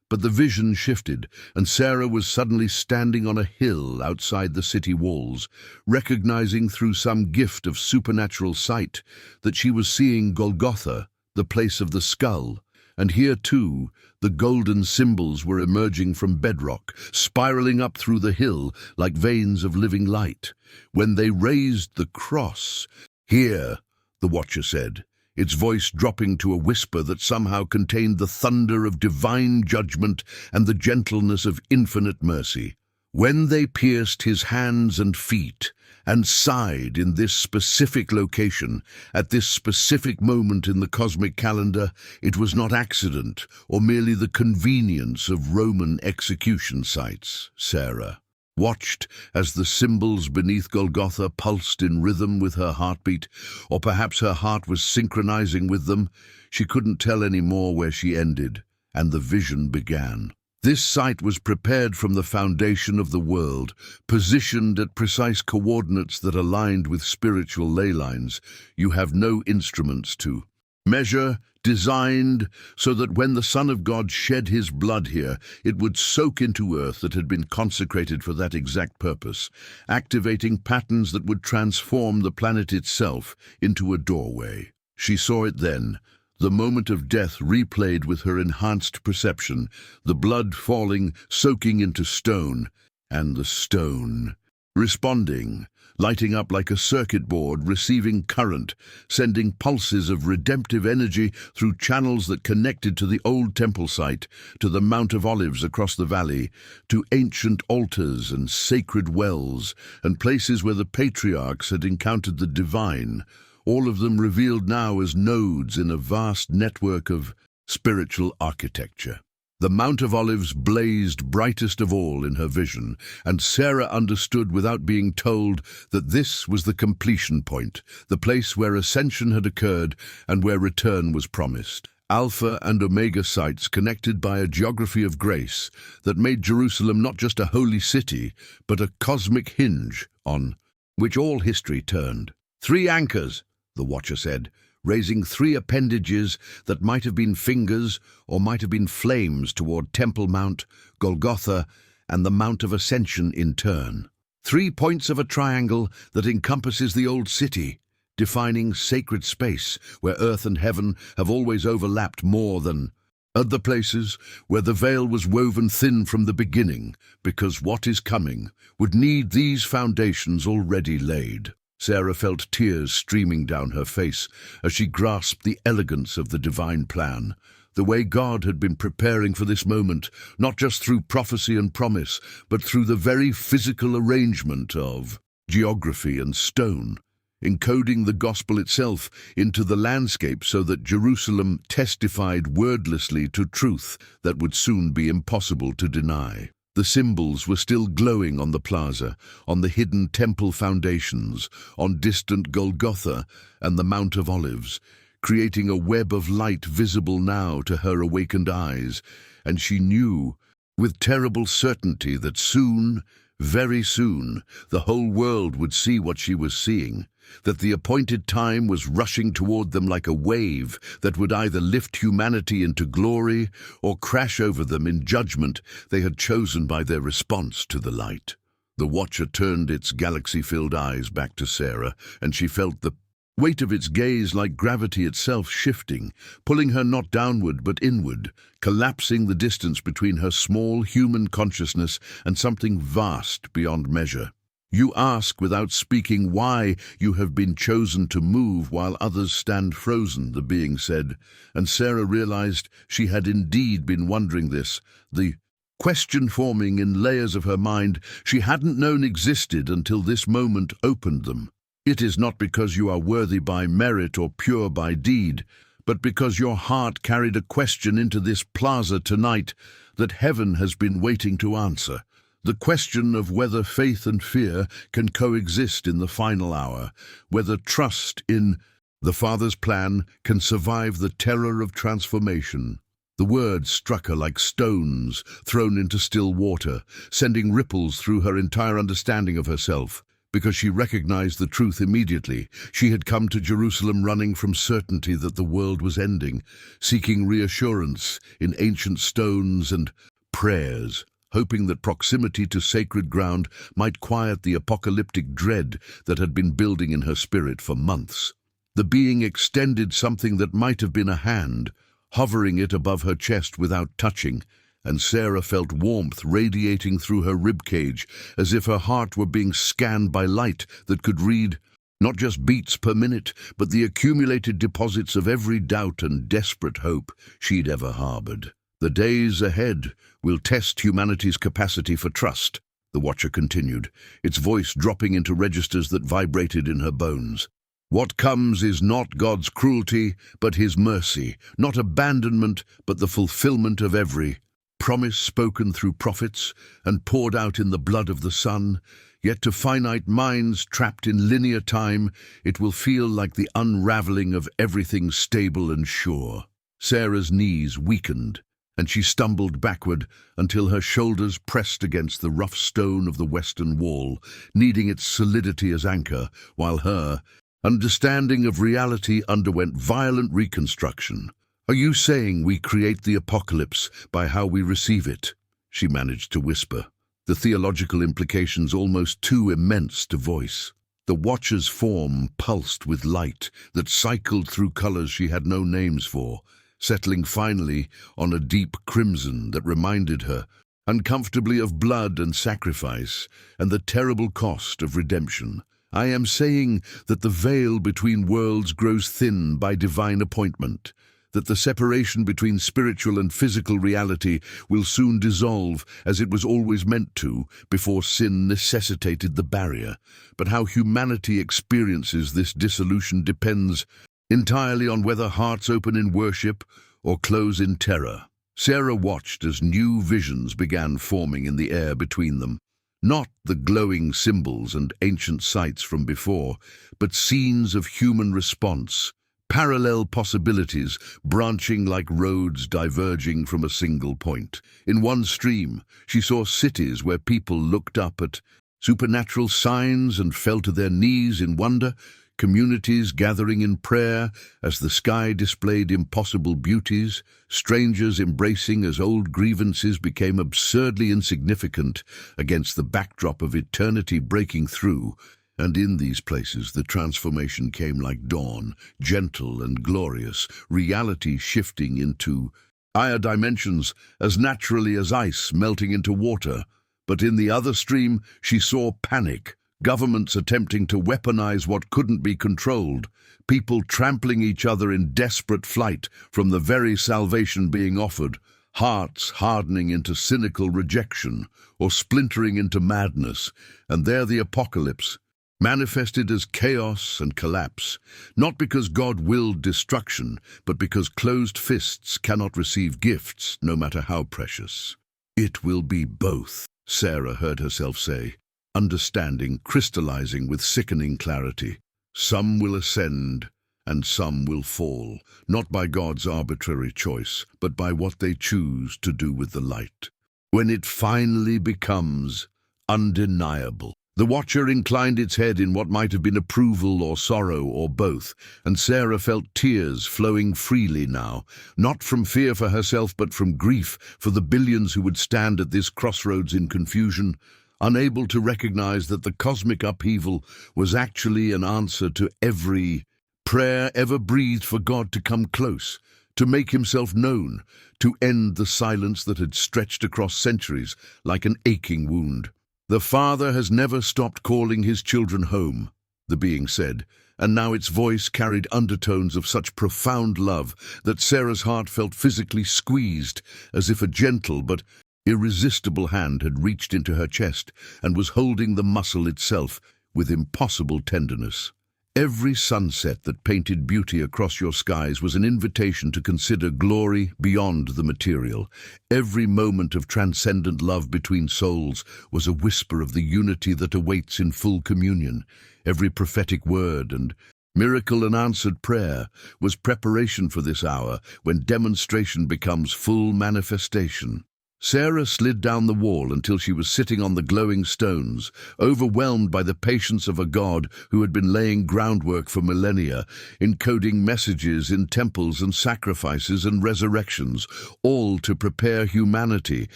But the vision shifted, and Sarah was suddenly standing on a hill outside the city walls, recognizing through some gift of supernatural sight that she was seeing Golgotha, the place of the skull. And here, too, the golden symbols were emerging from bedrock, spiraling up through the hill like veins of living light. When they raised the cross, "Here," the Watcher said, its voice dropping to a whisper that somehow contained the thunder of divine judgment and the gentleness of infinite mercy. "When they pierced his hands and feet and sighed in this specific location, at this specific moment in the cosmic calendar, it was not accident or merely the convenience of Roman execution sites." Sarah watched as the symbols beneath Golgotha pulsed in rhythm with her heartbeat, or perhaps her heart was synchronizing with them. She couldn't tell any more where she ended, and the vision began. This site was prepared from the foundation of the world, positioned at precise coordinates that aligned with spiritual ley lines. You have no instruments to measure, designed so that when the Son of God shed his blood here, it would soak into earth that had been consecrated for that exact purpose, activating patterns that would transform the planet itself into a doorway. She saw it then, the moment of death replayed with her enhanced perception, the blood falling, soaking into stone, and the stone responding, lighting up like a circuit board, receiving current, sending pulses of redemptive energy through channels that connected to the old temple site, to the Mount of Olives across the valley, to ancient altars and sacred wells, and places where the patriarchs had encountered the divine, all of them revealed now as nodes in a vast network of spiritual architecture. The Mount of Olives blazed brightest of all in her vision, and Sarah understood without being told that this was the completion point, the place where ascension had occurred and where return was promised. Alpha and Omega sites connected by a geography of grace that made Jerusalem not just a holy city, but a cosmic hinge on which all history turned. 3 anchors, the Watcher said, raising 3 appendages that might have been fingers or might have been flames toward Temple Mount, Golgotha, and the Mount of Ascension in turn. 3 points of a triangle that encompasses the old city, defining sacred space where earth and heaven have always overlapped more than other places, where the veil was woven thin from the beginning, because what is coming would need these foundations already laid. Sarah felt tears streaming down her face as she grasped the elegance of the divine plan, the way God had been preparing for this moment, not just through prophecy and promise, but through the very physical arrangement of geography and stone, encoding the gospel itself into the landscape so that Jerusalem testified wordlessly to truth that would soon be impossible to deny. The symbols were still glowing on the plaza, on the hidden temple foundations, on distant Golgotha and the Mount of Olives, creating a web of light visible now to her awakened eyes, and she knew with terrible certainty that soon, very soon, the whole world would see what she was seeing, that the appointed time was rushing toward them like a wave that would either lift humanity into glory or crash over them in judgment they had chosen by their response to the light. The Watcher turned its galaxy-filled eyes back to Sarah, and she felt the weight of its gaze like gravity itself shifting, pulling her not downward but inward, collapsing the distance between her small human consciousness and something vast beyond measure. "You ask without speaking why you have been chosen to move while others stand frozen," the being said, and Sarah realized she had indeed been wondering this, the question forming in layers of her mind she hadn't known existed until this moment opened them. "It is not because you are worthy by merit or pure by deed, but because your heart carried a question into this plaza tonight that heaven has been waiting to answer," The question of whether faith and fear can coexist in the final hour, whether trust in the Father's plan can survive the terror of transformation. The words struck her like stones thrown into still water, sending ripples through her entire understanding of herself. Because she recognized the truth immediately, she had come to Jerusalem running from certainty that the world was ending, seeking reassurance in ancient stones and prayers, hoping that proximity to sacred ground might quiet the apocalyptic dread that had been building in her spirit for months. The being extended something that might have been a hand, hovering it above her chest without touching, and Sarah felt warmth radiating through her ribcage, as if her heart were being scanned by light that could read not just beats per minute, but the accumulated deposits of every doubt and desperate hope she'd ever harbored. The days ahead will test humanity's capacity for trust, the Watcher continued, its voice dropping into registers that vibrated in her bones. What comes is not God's cruelty, but his mercy, not abandonment, but the fulfillment of every promise spoken through prophets and poured out in the blood of the Son. Yet to finite minds trapped in linear time, it will feel like the unraveling of everything stable and sure. Sarah's knees weakened, and she stumbled backward until her shoulders pressed against the rough stone of the western wall, needing its solidity as anchor, while her understanding of reality underwent violent reconstruction. "Are you saying we create the apocalypse by how we receive it?" she managed to whisper, the theological implications almost too immense to voice. The Watcher's form pulsed with light that cycled through colors she had no names for, settling finally on a deep crimson that reminded her uncomfortably of blood and sacrifice and the terrible cost of redemption. "I am saying that the veil between worlds grows thin by divine appointment, that the separation between spiritual and physical reality will soon dissolve as it was always meant to before sin necessitated the barrier. But how humanity experiences this dissolution depends entirely on whether hearts open in worship or close in terror." Sarah watched as new visions began forming in the air between them. Not the glowing symbols and ancient sites from before, but scenes of human response, parallel possibilities branching like roads diverging from a single point. In one stream, she saw cities where people looked up at supernatural signs and fell to their knees in wonder, communities gathering in prayer as the sky displayed impossible beauties, strangers embracing as old grievances became absurdly insignificant against the backdrop of eternity breaking through. And in these places the transformation came like dawn, gentle and glorious, reality shifting into higher dimensions as naturally as ice melting into water. But in the other stream she saw panic, governments attempting to weaponize what couldn't be controlled, people trampling each other in desperate flight from the very salvation being offered, hearts hardening into cynical rejection or splintering into madness, and there the apocalypse, manifested as chaos and collapse, not because God willed destruction, but because closed fists cannot receive gifts, no matter how precious. "It will be both," Sarah heard herself say, understanding crystallizing with sickening clarity. "Some will ascend, and some will fall, not by God's arbitrary choice, but by what they choose to do with the light. When it finally becomes undeniable." The Watcher inclined its head in what might have been approval or sorrow or both, and Sarah felt tears flowing freely now, not from fear for herself but from grief for the billions who would stand at this crossroads in confusion, unable to recognize that the cosmic upheaval was actually an answer to every prayer ever breathed for God to come close, to make himself known, to end the silence that had stretched across centuries like an aching wound. "The Father has never stopped calling his children home," the being said, and now its voice carried undertones of such profound love that Sarah's heart felt physically squeezed, as if a gentle but irresistible hand had reached into her chest and was holding the muscle itself with impossible tenderness. Every sunset that painted beauty across your skies was an invitation to consider glory beyond the material. Every moment of transcendent love between souls was a whisper of the unity that awaits in full communion. Every prophetic word and miracle and answered prayer was preparation for this hour when demonstration becomes full manifestation. Sarah slid down the wall until she was sitting on the glowing stones, overwhelmed by the patience of a God who had been laying groundwork for millennia, encoding messages in temples and sacrifices and resurrections, all to prepare humanity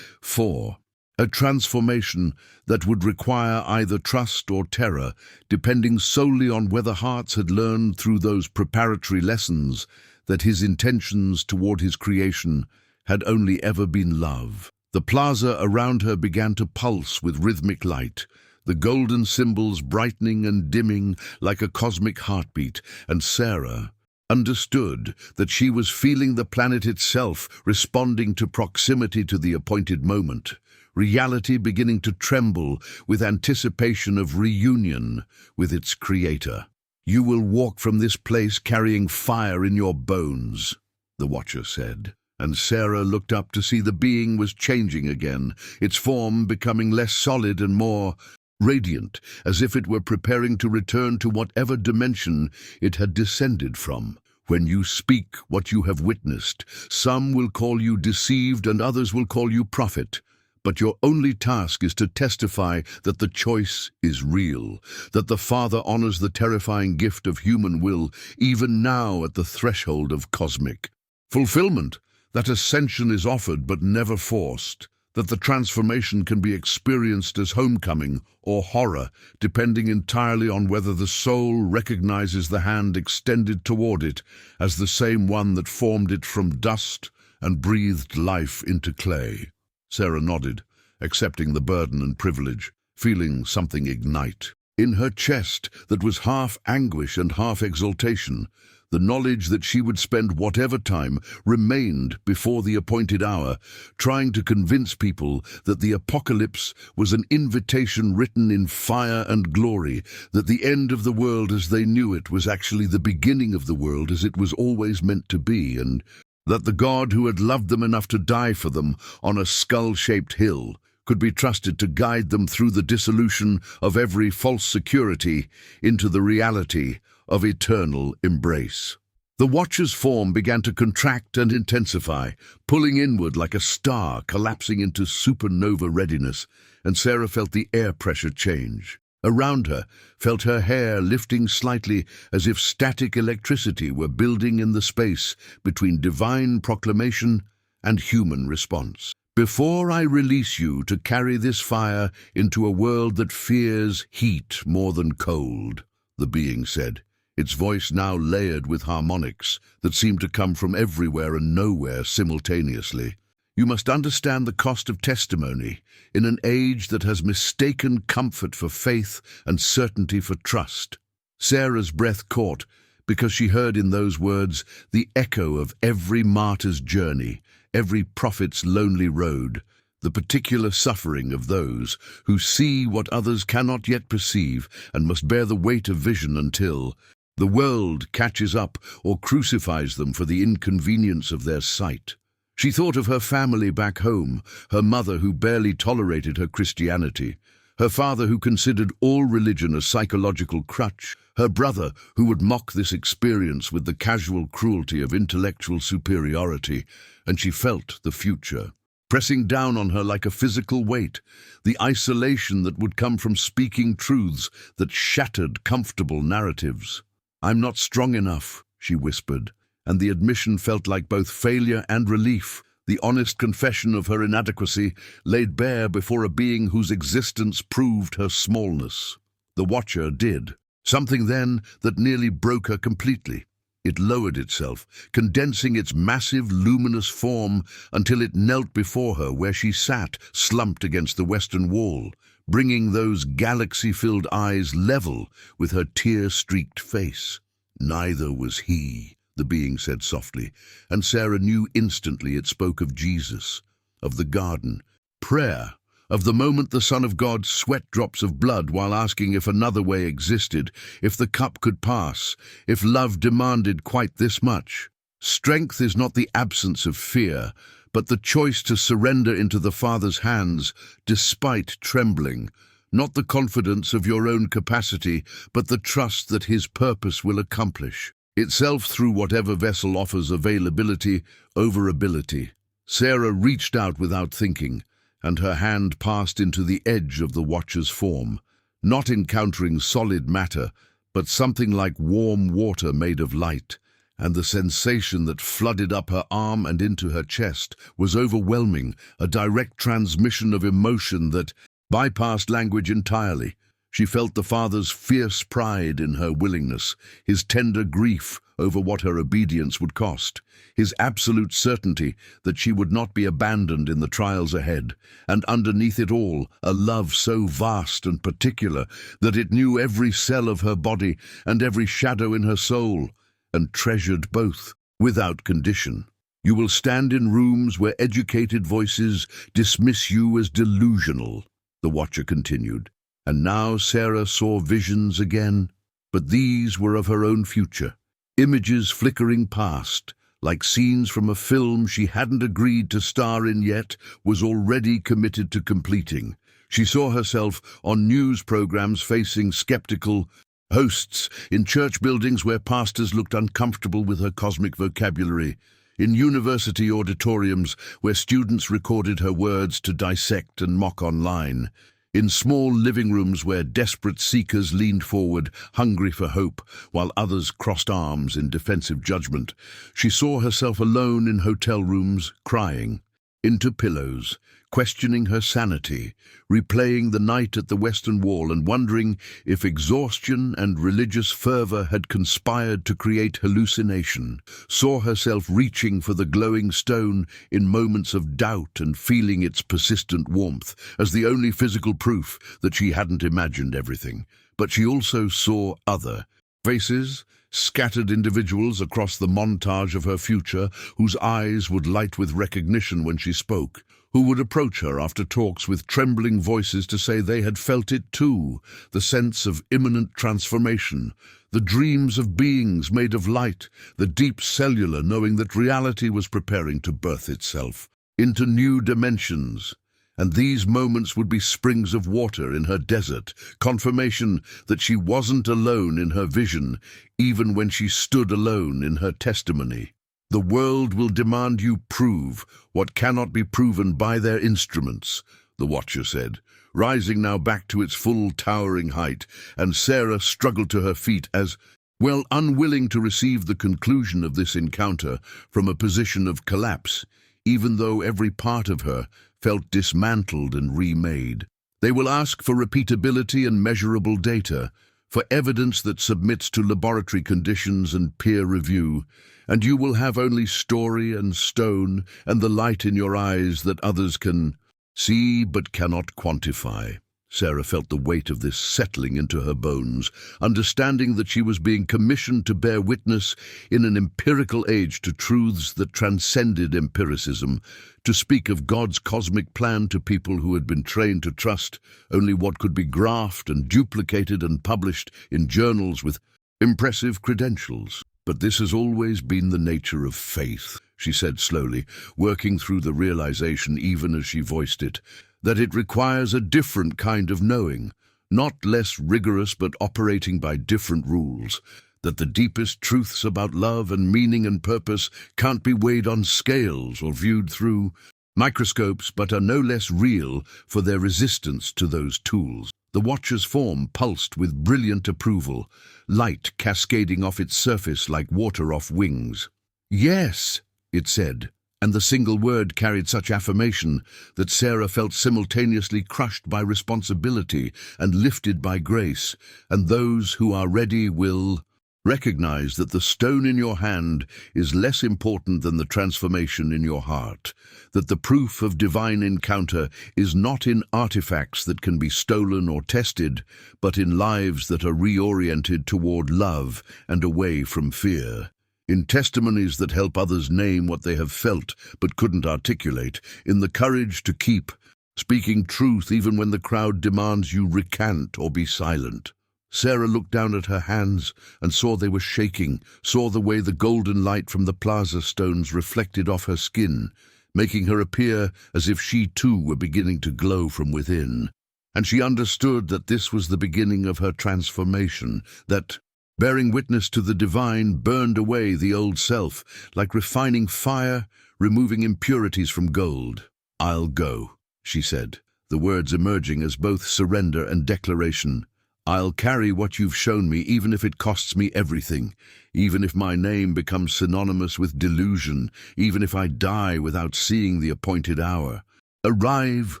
for a transformation that would require either trust or terror, depending solely on whether hearts had learned through those preparatory lessons that his intentions toward his creation had only ever been love. The plaza around her began to pulse with rhythmic light, the golden symbols brightening and dimming like a cosmic heartbeat, and Sarah understood that she was feeling the planet itself responding to proximity to the appointed moment, reality beginning to tremble with anticipation of reunion with its creator. "You will walk from this place carrying fire in your bones," the Watcher said. And Sarah looked up to see the being was changing again, its form becoming less solid and more radiant, as if it were preparing to return to whatever dimension it had descended from. "When you speak what you have witnessed, some will call you deceived and others will call you prophet. But your only task is to testify that the choice is real, that the Father honors the terrifying gift of human will, even now at the threshold of cosmic fulfillment. That ascension is offered but never forced, that the transformation can be experienced as homecoming or horror, depending entirely on whether the soul recognizes the hand extended toward it as the same one that formed it from dust and breathed life into clay." Sarah nodded, accepting the burden and privilege, feeling something ignite. In her chest that was half anguish and half exultation, the knowledge that she would spend whatever time remained before the appointed hour, trying to convince people that the apocalypse was an invitation written in fire and glory, that the end of the world as they knew it was actually the beginning of the world as it was always meant to be, and that the God who had loved them enough to die for them on a skull-shaped hill could be trusted to guide them through the dissolution of every false security into the reality of eternal embrace. The Watcher's form began to contract and intensify, pulling inward like a star collapsing into supernova readiness, and Sarah felt the air pressure change. Around her, felt her hair lifting slightly as if static electricity were building in the space between divine proclamation and human response. "Before I release you to carry this fire into a world that fears heat more than cold," the being said, its voice now layered with harmonics that seemed to come from everywhere and nowhere simultaneously, "you must understand the cost of testimony in an age that has mistaken comfort for faith and certainty for trust." Sarah's breath caught because she heard in those words the echo of every martyr's journey, every prophet's lonely road, the particular suffering of those who see what others cannot yet perceive and must bear the weight of vision until the world catches up or crucifies them for the inconvenience of their sight. She thought of her family back home, her mother who barely tolerated her Christianity, her father who considered all religion a psychological crutch, her brother who would mock this experience with the casual cruelty of intellectual superiority, and she felt the future pressing down on her like a physical weight, the isolation that would come from speaking truths that shattered comfortable narratives. "I'm not strong enough," she whispered, and the admission felt like both failure and relief, the honest confession of her inadequacy laid bare before a being whose existence proved her smallness. The Watcher did something then that nearly broke her completely. It lowered itself, condensing its massive, luminous form until it knelt before her where she sat, slumped against the western wall, bringing those galaxy-filled eyes level with her tear-streaked face. "Neither was he," the being said softly, and Sarah knew instantly it spoke of Jesus, of the garden. Prayer Of the moment the Son of God sweat drops of blood while asking if another way existed, if the cup could pass, if love demanded quite this much. Strength is not the absence of fear, but the choice to surrender into the Father's hands despite trembling, not the confidence of your own capacity, but the trust that His purpose will accomplish itself through whatever vessel offers availability over ability. Sarah reached out without thinking, and her hand passed into the edge of the watcher's form, not encountering solid matter, but something like warm water made of light, and the sensation that flooded up her arm and into her chest was overwhelming, a direct transmission of emotion that bypassed language entirely. She felt the Father's fierce pride in her willingness, His tender grief over what her obedience would cost, His absolute certainty that she would not be abandoned in the trials ahead, and underneath it all, a love so vast and particular that it knew every cell of her body and every shadow in her soul, and treasured both without condition. You will stand in rooms where educated voices dismiss you as delusional, the watcher continued. And now Sarah saw visions again, but these were of her own future, images flickering past, like scenes from a film she hadn't agreed to star in yet, was already committed to completing. She saw herself on news programs facing skeptical hosts, in church buildings where pastors looked uncomfortable with her cosmic vocabulary, in university auditoriums where students recorded her words to dissect and mock online, in small living rooms where desperate seekers leaned forward, hungry for hope, while others crossed arms in defensive judgment. She saw herself alone in hotel rooms, crying into pillows, questioning her sanity, replaying the night at the Western Wall and wondering if exhaustion and religious fervor had conspired to create hallucination, saw herself reaching for the glowing stone in moments of doubt and feeling its persistent warmth as the only physical proof that she hadn't imagined everything. But she also saw other faces, scattered individuals across the montage of her future whose eyes would light with recognition when she spoke, who would approach her after talks with trembling voices to say they had felt it too, the sense of imminent transformation, the dreams of beings made of light, the deep cellular knowing that reality was preparing to birth itself into new dimensions. And these moments would be springs of water in her desert, confirmation that she wasn't alone in her vision, even when she stood alone in her testimony. The world will demand you prove what cannot be proven by their instruments, the watcher said, rising now back to its full towering height, and Sarah struggled to her feet as, well, unwilling to receive the conclusion of this encounter from a position of collapse, even though every part of her felt dismantled and remade. They will ask for repeatability and measurable data, for evidence that submits to laboratory conditions and peer review, and you will have only story and stone and the light in your eyes that others can see but cannot quantify. Sarah felt the weight of this settling into her bones, understanding that she was being commissioned to bear witness in an empirical age to truths that transcended empiricism, to speak of God's cosmic plan to people who had been trained to trust only what could be graphed and duplicated and published in journals with impressive credentials. But this has always been the nature of faith, she said slowly, working through the realization even as she voiced it, that it requires a different kind of knowing, not less rigorous but operating by different rules, that the deepest truths about love and meaning and purpose can't be weighed on scales or viewed through microscopes but are no less real for their resistance to those tools. The watcher's form pulsed with brilliant approval, light cascading off its surface like water off wings. "Yes," it said, and the single word carried such affirmation that Sarah felt simultaneously crushed by responsibility and lifted by grace, and those who are ready will recognize that the stone in your hand is less important than the transformation in your heart, that the proof of divine encounter is not in artifacts that can be stolen or tested, but in lives that are reoriented toward love and away from fear, in testimonies that help others name what they have felt but couldn't articulate, in the courage to keep speaking truth even when the crowd demands you recant or be silent. Sarah looked down at her hands and saw they were shaking, saw the way the golden light from the plaza stones reflected off her skin, making her appear as if she too were beginning to glow from within. And she understood that this was the beginning of her transformation, that, bearing witness to the divine, burned away the old self, like refining fire, removing impurities from gold. "I'll go," she said, the words emerging as both surrender and declaration. "I'll carry what you've shown me, even if it costs me everything, even if my name becomes synonymous with delusion, even if I die without seeing the appointed hour. Arrive,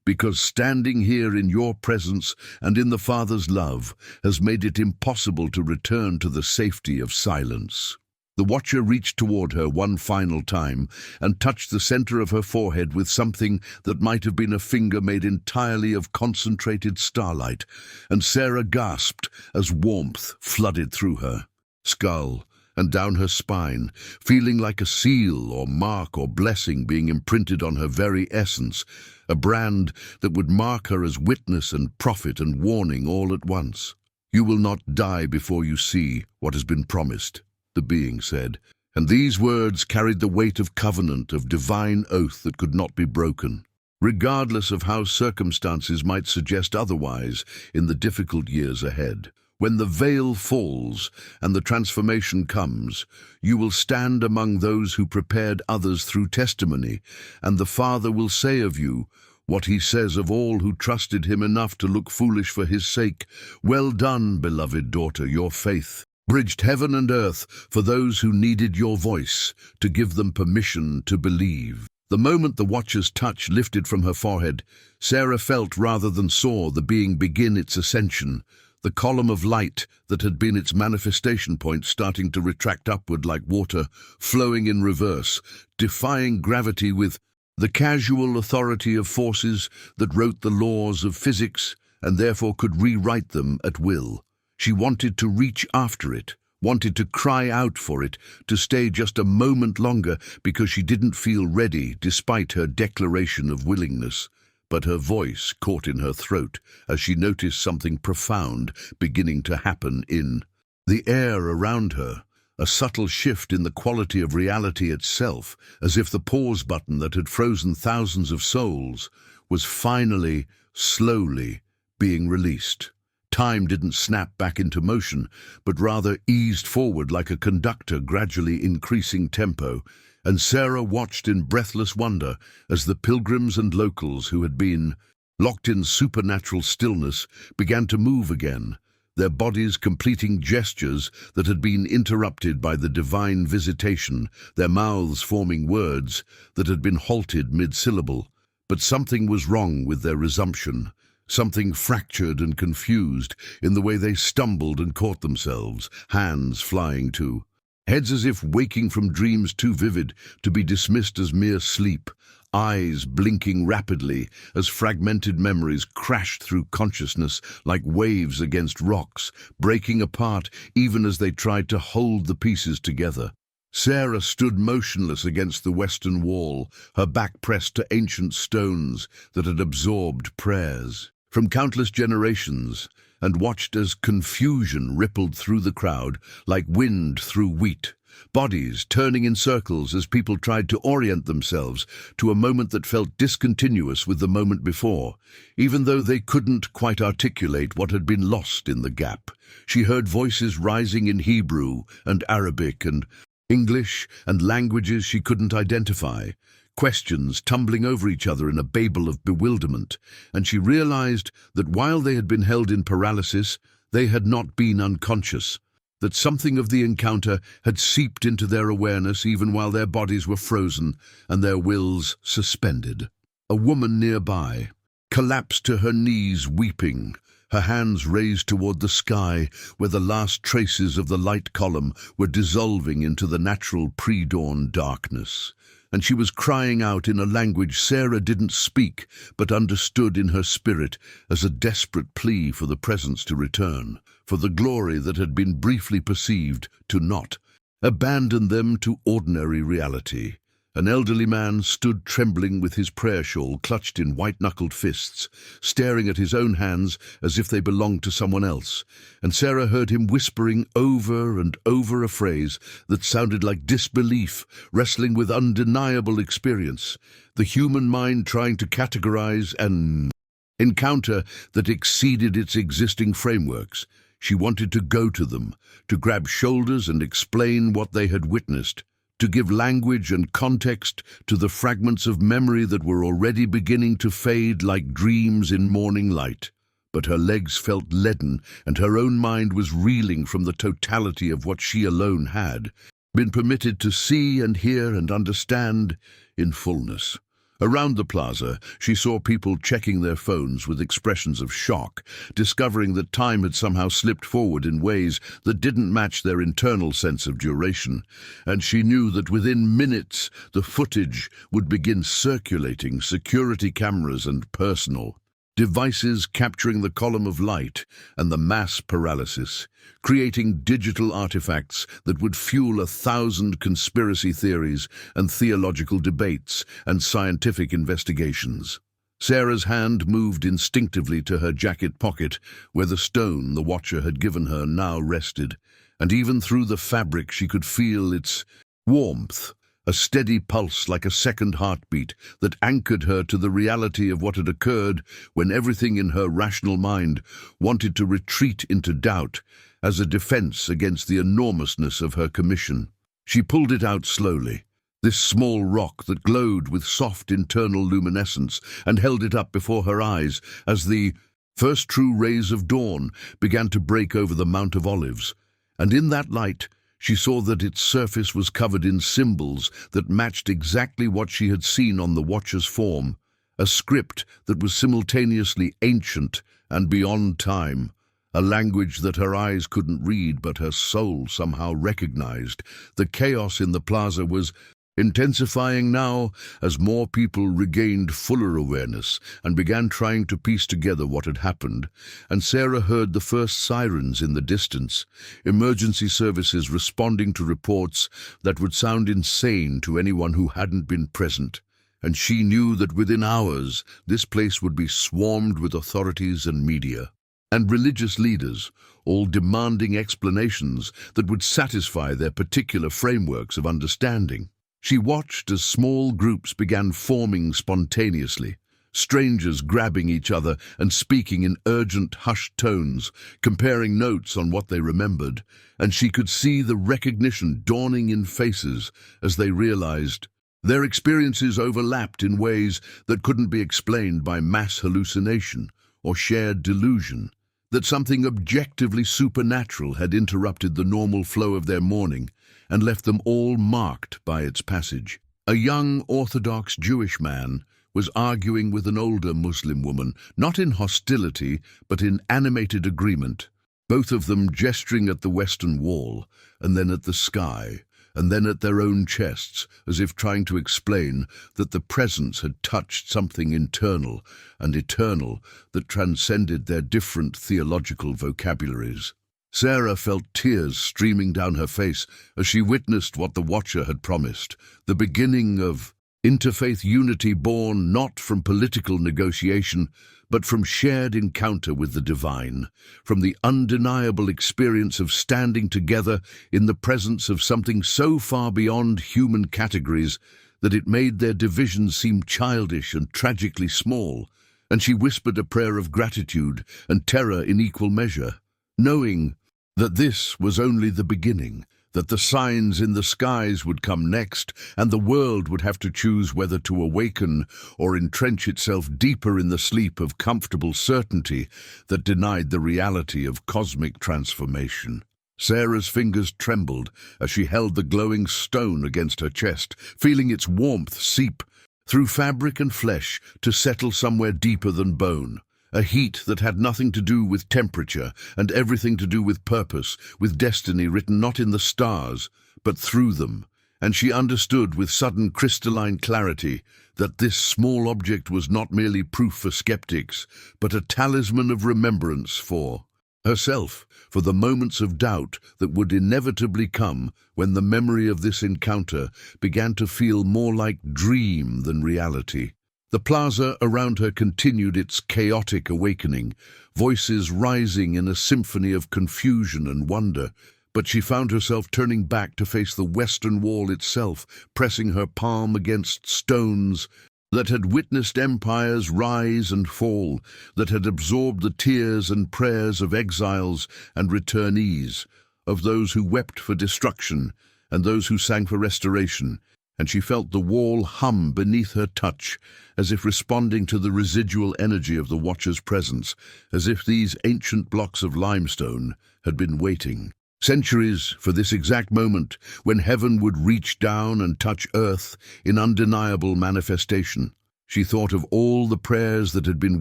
because standing here in your presence and in the Father's love has made it impossible to return to the safety of silence." The watcher reached toward her one final time and touched the center of her forehead with something that might have been a finger made entirely of concentrated starlight, and Sarah gasped as warmth flooded through her skull and down her spine, feeling like a seal or mark or blessing being imprinted on her very essence, a brand that would mark her as witness and prophet and warning all at once. "You will not die before you see what has been promised," the being said, and these words carried the weight of covenant, of divine oath that could not be broken. Regardless of how circumstances might suggest otherwise in the difficult years ahead, when the veil falls and the transformation comes, you will stand among those who prepared others through testimony, and the Father will say of you what he says of all who trusted him enough to look foolish for his sake. "Well done, beloved daughter, your faith bridged heaven and earth for those who needed your voice to give them permission to believe." The moment the watcher's touch lifted from her forehead, Sarah felt rather than saw the being begin its ascension, the column of light that had been its manifestation point starting to retract upward like water, flowing in reverse, defying gravity with the casual authority of forces that wrote the laws of physics and therefore could rewrite them at will. She wanted to reach after it, wanted to cry out for it, to stay just a moment longer because she didn't feel ready despite her declaration of willingness. But her voice caught in her throat as she noticed something profound beginning to happen in the air around her, a subtle shift in the quality of reality itself, as if the pause button that had frozen thousands of souls was finally, slowly, being released. Time didn't snap back into motion, but rather eased forward like a conductor gradually increasing tempo, and Sarah watched in breathless wonder as the pilgrims and locals who had been locked in supernatural stillness began to move again, their bodies completing gestures that had been interrupted by the divine visitation, their mouths forming words that had been halted mid-syllable. But something was wrong with their resumption. Something fractured and confused in the way they stumbled and caught themselves, hands flying too, heads as if waking from dreams too vivid to be dismissed as mere sleep, eyes blinking rapidly as fragmented memories crashed through consciousness like waves against rocks, breaking apart even as they tried to hold the pieces together. Sarah stood motionless against the western wall, her back pressed to ancient stones that had absorbed prayers from countless generations, and watched as confusion rippled through the crowd like wind through wheat, bodies turning in circles as people tried to orient themselves to a moment that felt discontinuous with the moment before, even though they couldn't quite articulate what had been lost in the gap. She heard voices rising in Hebrew and Arabic and English and languages she couldn't identify, questions tumbling over each other in a babel of bewilderment, and she realized that while they had been held in paralysis, they had not been unconscious, that something of the encounter had seeped into their awareness even while their bodies were frozen and their wills suspended. A woman nearby collapsed to her knees weeping, her hands raised toward the sky where the last traces of the light column were dissolving into the natural pre-dawn darkness. And she was crying out in a language Sarah didn't speak but understood in her spirit as a desperate plea for the presence to return, for the glory that had been briefly perceived to not abandon them to ordinary reality. An elderly man stood trembling with his prayer shawl clutched in white-knuckled fists, staring at his own hands as if they belonged to someone else, and Sarah heard him whispering over and over a phrase that sounded like disbelief, wrestling with undeniable experience, the human mind trying to categorize an encounter that exceeded its existing frameworks. She wanted to go to them, to grab shoulders and explain what they had witnessed, to give language and context to the fragments of memory that were already beginning to fade like dreams in morning light. But her legs felt leaden, and her own mind was reeling from the totality of what she alone had been permitted to see and hear and understand in fullness. Around the plaza, she saw people checking their phones with expressions of shock, discovering that time had somehow slipped forward in ways that didn't match their internal sense of duration, and she knew that within minutes the footage would begin circulating, security cameras and personal devices capturing the column of light and the mass paralysis, creating digital artifacts that would fuel 1,000 conspiracy theories and theological debates and scientific investigations. Sarah's hand moved instinctively to her jacket pocket, where the stone the Watcher had given her now rested, and even through the fabric she could feel its warmth, a steady pulse like a second heartbeat that anchored her to the reality of what had occurred when everything in her rational mind wanted to retreat into doubt as a defense against the enormousness of her commission. She pulled it out slowly, this small rock that glowed with soft internal luminescence, and held it up before her eyes as the first true rays of dawn began to break over the Mount of Olives. And in that light, she saw that its surface was covered in symbols that matched exactly what she had seen on the Watcher's form, a script that was simultaneously ancient and beyond time, a language that her eyes couldn't read but her soul somehow recognized. The chaos in the plaza was intensifying now as more people regained fuller awareness and began trying to piece together what had happened, and Sarah heard the first sirens in the distance, emergency services responding to reports that would sound insane to anyone who hadn't been present, and she knew that within hours this place would be swarmed with authorities and media, and religious leaders, all demanding explanations that would satisfy their particular frameworks of understanding. She watched as small groups began forming spontaneously, strangers grabbing each other and speaking in urgent, hushed tones, comparing notes on what they remembered, and she could see the recognition dawning in faces as they realized their experiences overlapped in ways that couldn't be explained by mass hallucination or shared delusion, that something objectively supernatural had interrupted the normal flow of their morning and left them all marked by its passage. A young Orthodox Jewish man was arguing with an older Muslim woman, not in hostility, but in animated agreement, both of them gesturing at the Western Wall, and then at the sky, and then at their own chests, as if trying to explain that the presence had touched something internal and eternal that transcended their different theological vocabularies. Sarah felt tears streaming down her face as she witnessed what the Watcher had promised, the beginning of interfaith unity born not from political negotiation, but from shared encounter with the divine, from the undeniable experience of standing together in the presence of something so far beyond human categories that it made their divisions seem childish and tragically small, and she whispered a prayer of gratitude and terror in equal measure, knowing that this was only the beginning, that the signs in the skies would come next, and the world would have to choose whether to awaken or entrench itself deeper in the sleep of comfortable certainty that denied the reality of cosmic transformation. Sarah's fingers trembled as she held the glowing stone against her chest, feeling its warmth seep through fabric and flesh to settle somewhere deeper than bone. A heat that had nothing to do with temperature and everything to do with purpose, with destiny written not in the stars, but through them. And she understood with sudden crystalline clarity that this small object was not merely proof for skeptics, but a talisman of remembrance for herself for the moments of doubt that would inevitably come when the memory of this encounter began to feel more like dream than reality. The plaza around her continued its chaotic awakening, voices rising in a symphony of confusion and wonder, but she found herself turning back to face the western wall itself, pressing her palm against stones that had witnessed empires rise and fall, that had absorbed the tears and prayers of exiles and returnees, of those who wept for destruction and those who sang for restoration, and she felt the wall hum beneath her touch, as if responding to the residual energy of the Watcher's presence, as if these ancient blocks of limestone had been waiting centuries for this exact moment when heaven would reach down and touch earth in undeniable manifestation. She thought of all the prayers that had been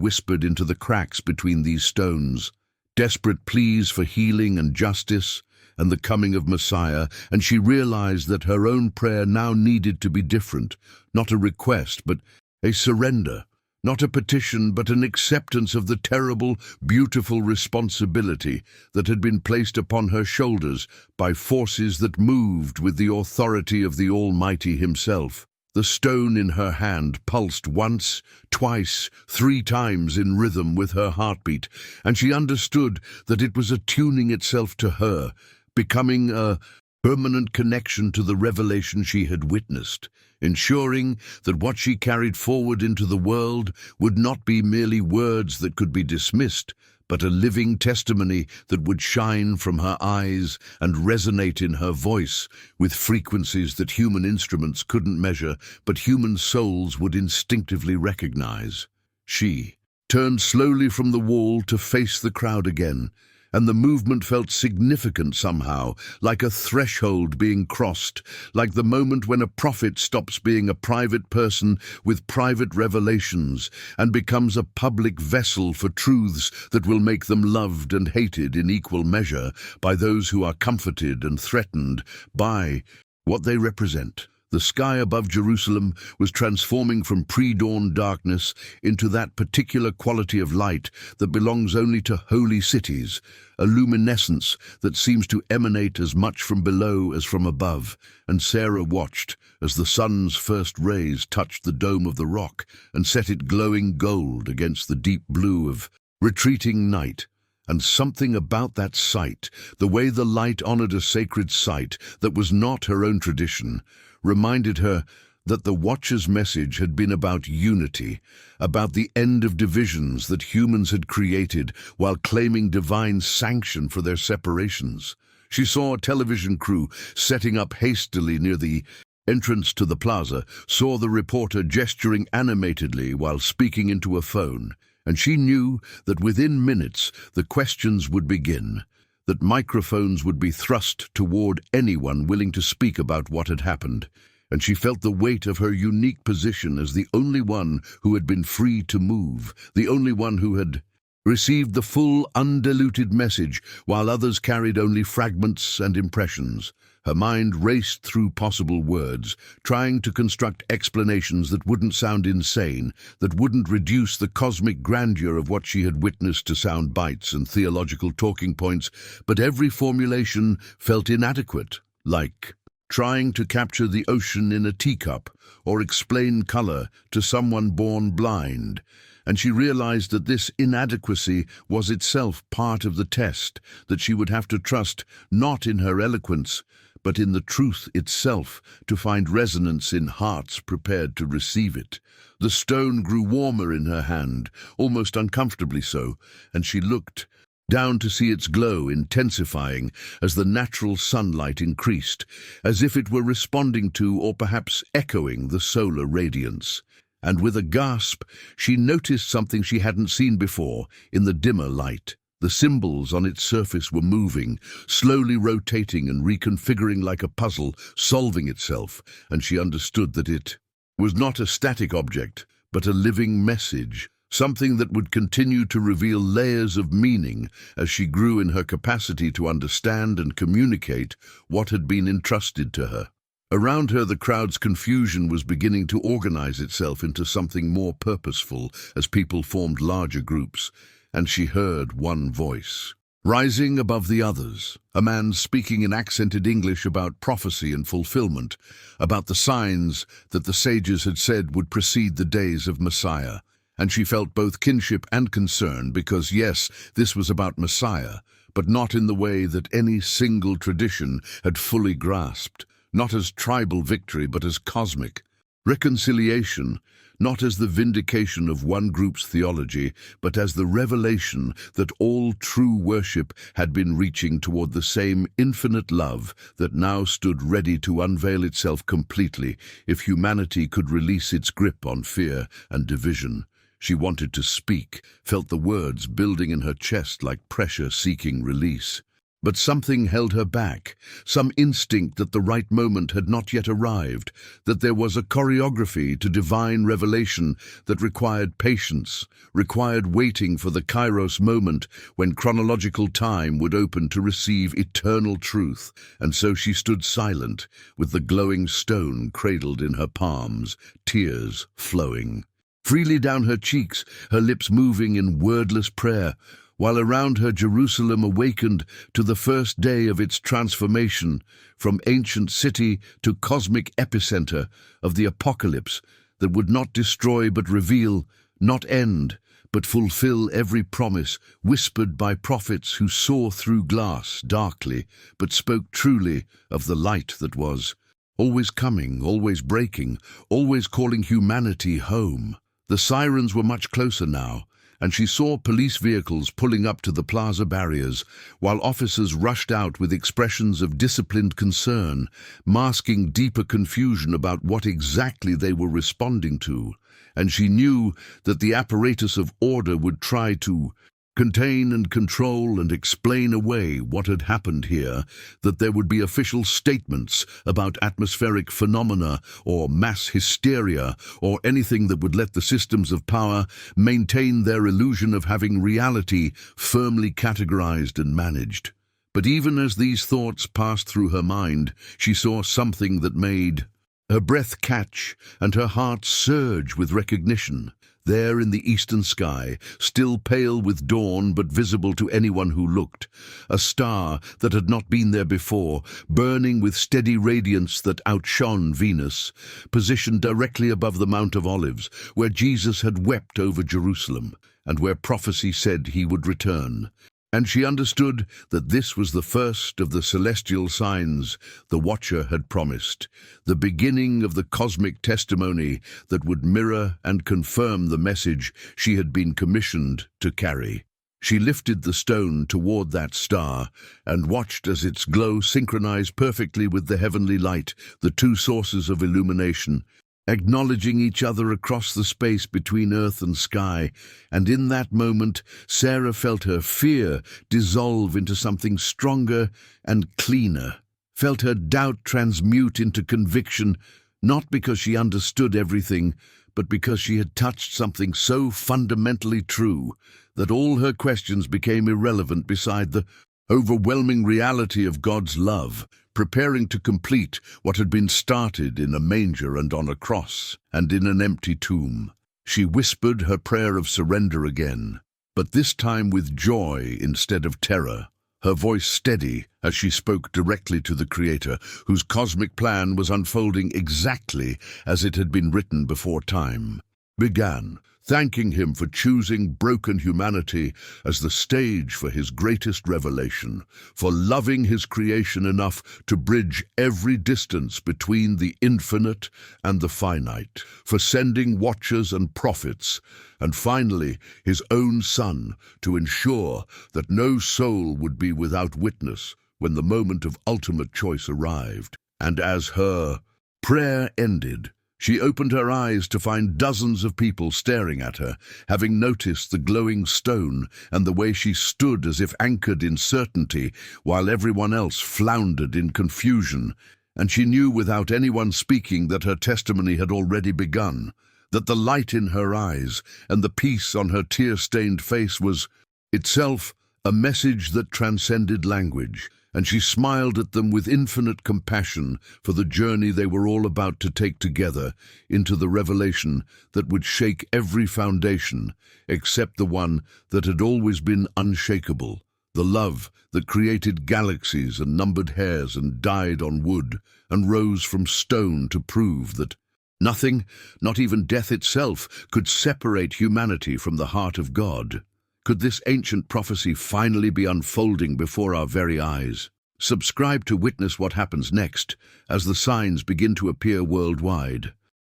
whispered into the cracks between these stones, desperate pleas for healing and justice and the coming of Messiah, and she realized that her own prayer now needed to be different, not a request, but a surrender. Not a petition, but an acceptance of the terrible, beautiful responsibility that had been placed upon her shoulders by forces that moved with the authority of the Almighty Himself. The stone in her hand pulsed once, twice, 3 times in rhythm with her heartbeat, and she understood that it was attuning itself to her, becoming a permanent connection to the revelation she had witnessed, ensuring that what she carried forward into the world would not be merely words that could be dismissed, but a living testimony that would shine from her eyes and resonate in her voice with frequencies that human instruments couldn't measure, but human souls would instinctively recognize. She turned slowly from the wall to face the crowd again, and the movement felt significant somehow, like a threshold being crossed, like the moment when a prophet stops being a private person with private revelations and becomes a public vessel for truths that will make them loved and hated in equal measure by those who are comforted and threatened by what they represent. The sky above Jerusalem was transforming from pre-dawn darkness into that particular quality of light that belongs only to holy cities, a luminescence that seems to emanate as much from below as from above. And Sarah watched as the sun's first rays touched the dome of the rock and set it glowing gold against the deep blue of retreating night. And something about that sight, the way the light honored a sacred site that was not her own tradition, reminded her that the Watcher's message had been about unity, about the end of divisions that humans had created while claiming divine sanction for their separations. She saw a television crew setting up hastily near the entrance to the plaza, saw the reporter gesturing animatedly while speaking into a phone, and she knew that within minutes the questions would begin, that microphones would be thrust toward anyone willing to speak about what had happened, and she felt the weight of her unique position as the only one who had been free to move, the only one who had received the full, undiluted message, while others carried only fragments and impressions. Her mind raced through possible words, trying to construct explanations that wouldn't sound insane, that wouldn't reduce the cosmic grandeur of what she had witnessed to sound bites and theological talking points, but every formulation felt inadequate, like trying to capture the ocean in a teacup or explain color to someone born blind. And she realized that this inadequacy was itself part of the test, that she would have to trust not in her eloquence, but in the truth itself to find resonance in hearts prepared to receive it. The stone grew warmer in her hand, almost uncomfortably so, and she looked down to see its glow intensifying as the natural sunlight increased, as if it were responding to or perhaps echoing the solar radiance. And with a gasp, she noticed something she hadn't seen before in the dimmer light. The symbols on its surface were moving, slowly rotating and reconfiguring like a puzzle, solving itself, and she understood that it was not a static object, but a living message, something that would continue to reveal layers of meaning as she grew in her capacity to understand and communicate what had been entrusted to her. Around her, the crowd's confusion was beginning to organize itself into something more purposeful as people formed larger groups, and she heard one voice. Rising above the others, a man speaking in accented English about prophecy and fulfillment, about the signs that the sages had said would precede the days of Messiah. And she felt both kinship and concern because, yes, this was about Messiah, but not in the way that any single tradition had fully grasped, not as tribal victory but as cosmic. Reconciliation, not as the vindication of one group's theology, but as the revelation that all true worship had been reaching toward the same infinite love that now stood ready to unveil itself completely if humanity could release its grip on fear and division. She wanted to speak, felt the words building in her chest like pressure seeking release. But something held her back, some instinct that the right moment had not yet arrived, that there was a choreography to divine revelation that required patience, required waiting for the Kairos moment when chronological time would open to receive eternal truth. And so she stood silent, with the glowing stone cradled in her palms, tears flowing freely down her cheeks, her lips moving in wordless prayer, while around her Jerusalem awakened to the first day of its transformation from ancient city to cosmic epicenter of the apocalypse that would not destroy but reveal, not end, but fulfill every promise whispered by prophets who saw through glass darkly, but spoke truly of the light that was, always coming, always breaking, always calling humanity home. The sirens were much closer now, and she saw police vehicles pulling up to the plaza barriers, while officers rushed out with expressions of disciplined concern, masking deeper confusion about what exactly they were responding to. And she knew that the apparatus of order would try to contain and control and explain away what had happened here, that there would be official statements about atmospheric phenomena or mass hysteria or anything that would let the systems of power maintain their illusion of having reality firmly categorized and managed. But even as these thoughts passed through her mind, she saw something that made her breath catch and her heart surge with recognition. There in the eastern sky, still pale with dawn but visible to anyone who looked, a star that had not been there before, burning with steady radiance that outshone Venus, positioned directly above the Mount of Olives, where Jesus had wept over Jerusalem, and where prophecy said he would return. And she understood that this was the first of the celestial signs the Watcher had promised, the beginning of the cosmic testimony that would mirror and confirm the message she had been commissioned to carry. She lifted the stone toward that star and watched as its glow synchronized perfectly with the heavenly light, the two sources of illumination, acknowledging each other across the space between earth and sky. And in that moment, Sarah felt her fear dissolve into something stronger and cleaner, felt her doubt transmute into conviction, not because she understood everything, but because she had touched something so fundamentally true that all her questions became irrelevant beside the overwhelming reality of God's love, preparing to complete what had been started in a manger and on a cross and in an empty tomb. She whispered her prayer of surrender again, but this time with joy instead of terror, her voice steady as she spoke directly to the Creator, whose cosmic plan was unfolding exactly as it had been written before time began, thanking him for choosing broken humanity as the stage for his greatest revelation, for loving his creation enough to bridge every distance between the infinite and the finite, for sending watchers and prophets, and finally his own Son to ensure that no soul would be without witness when the moment of ultimate choice arrived. And as her prayer ended, she opened her eyes to find dozens of people staring at her, having noticed the glowing stone and the way she stood as if anchored in certainty, while everyone else floundered in confusion. And she knew without anyone speaking that her testimony had already begun, that the light in her eyes and the peace on her tear-stained face was itself a message that transcended language. And she smiled at them with infinite compassion for the journey they were all about to take together into the revelation that would shake every foundation except the one that had always been unshakable, The love that created galaxies and numbered hairs and died on wood and rose from stone to prove that nothing, not even death itself, could separate humanity from the heart of God. Could this ancient prophecy finally be unfolding before our very eyes? Subscribe to witness what happens next as the signs begin to appear worldwide.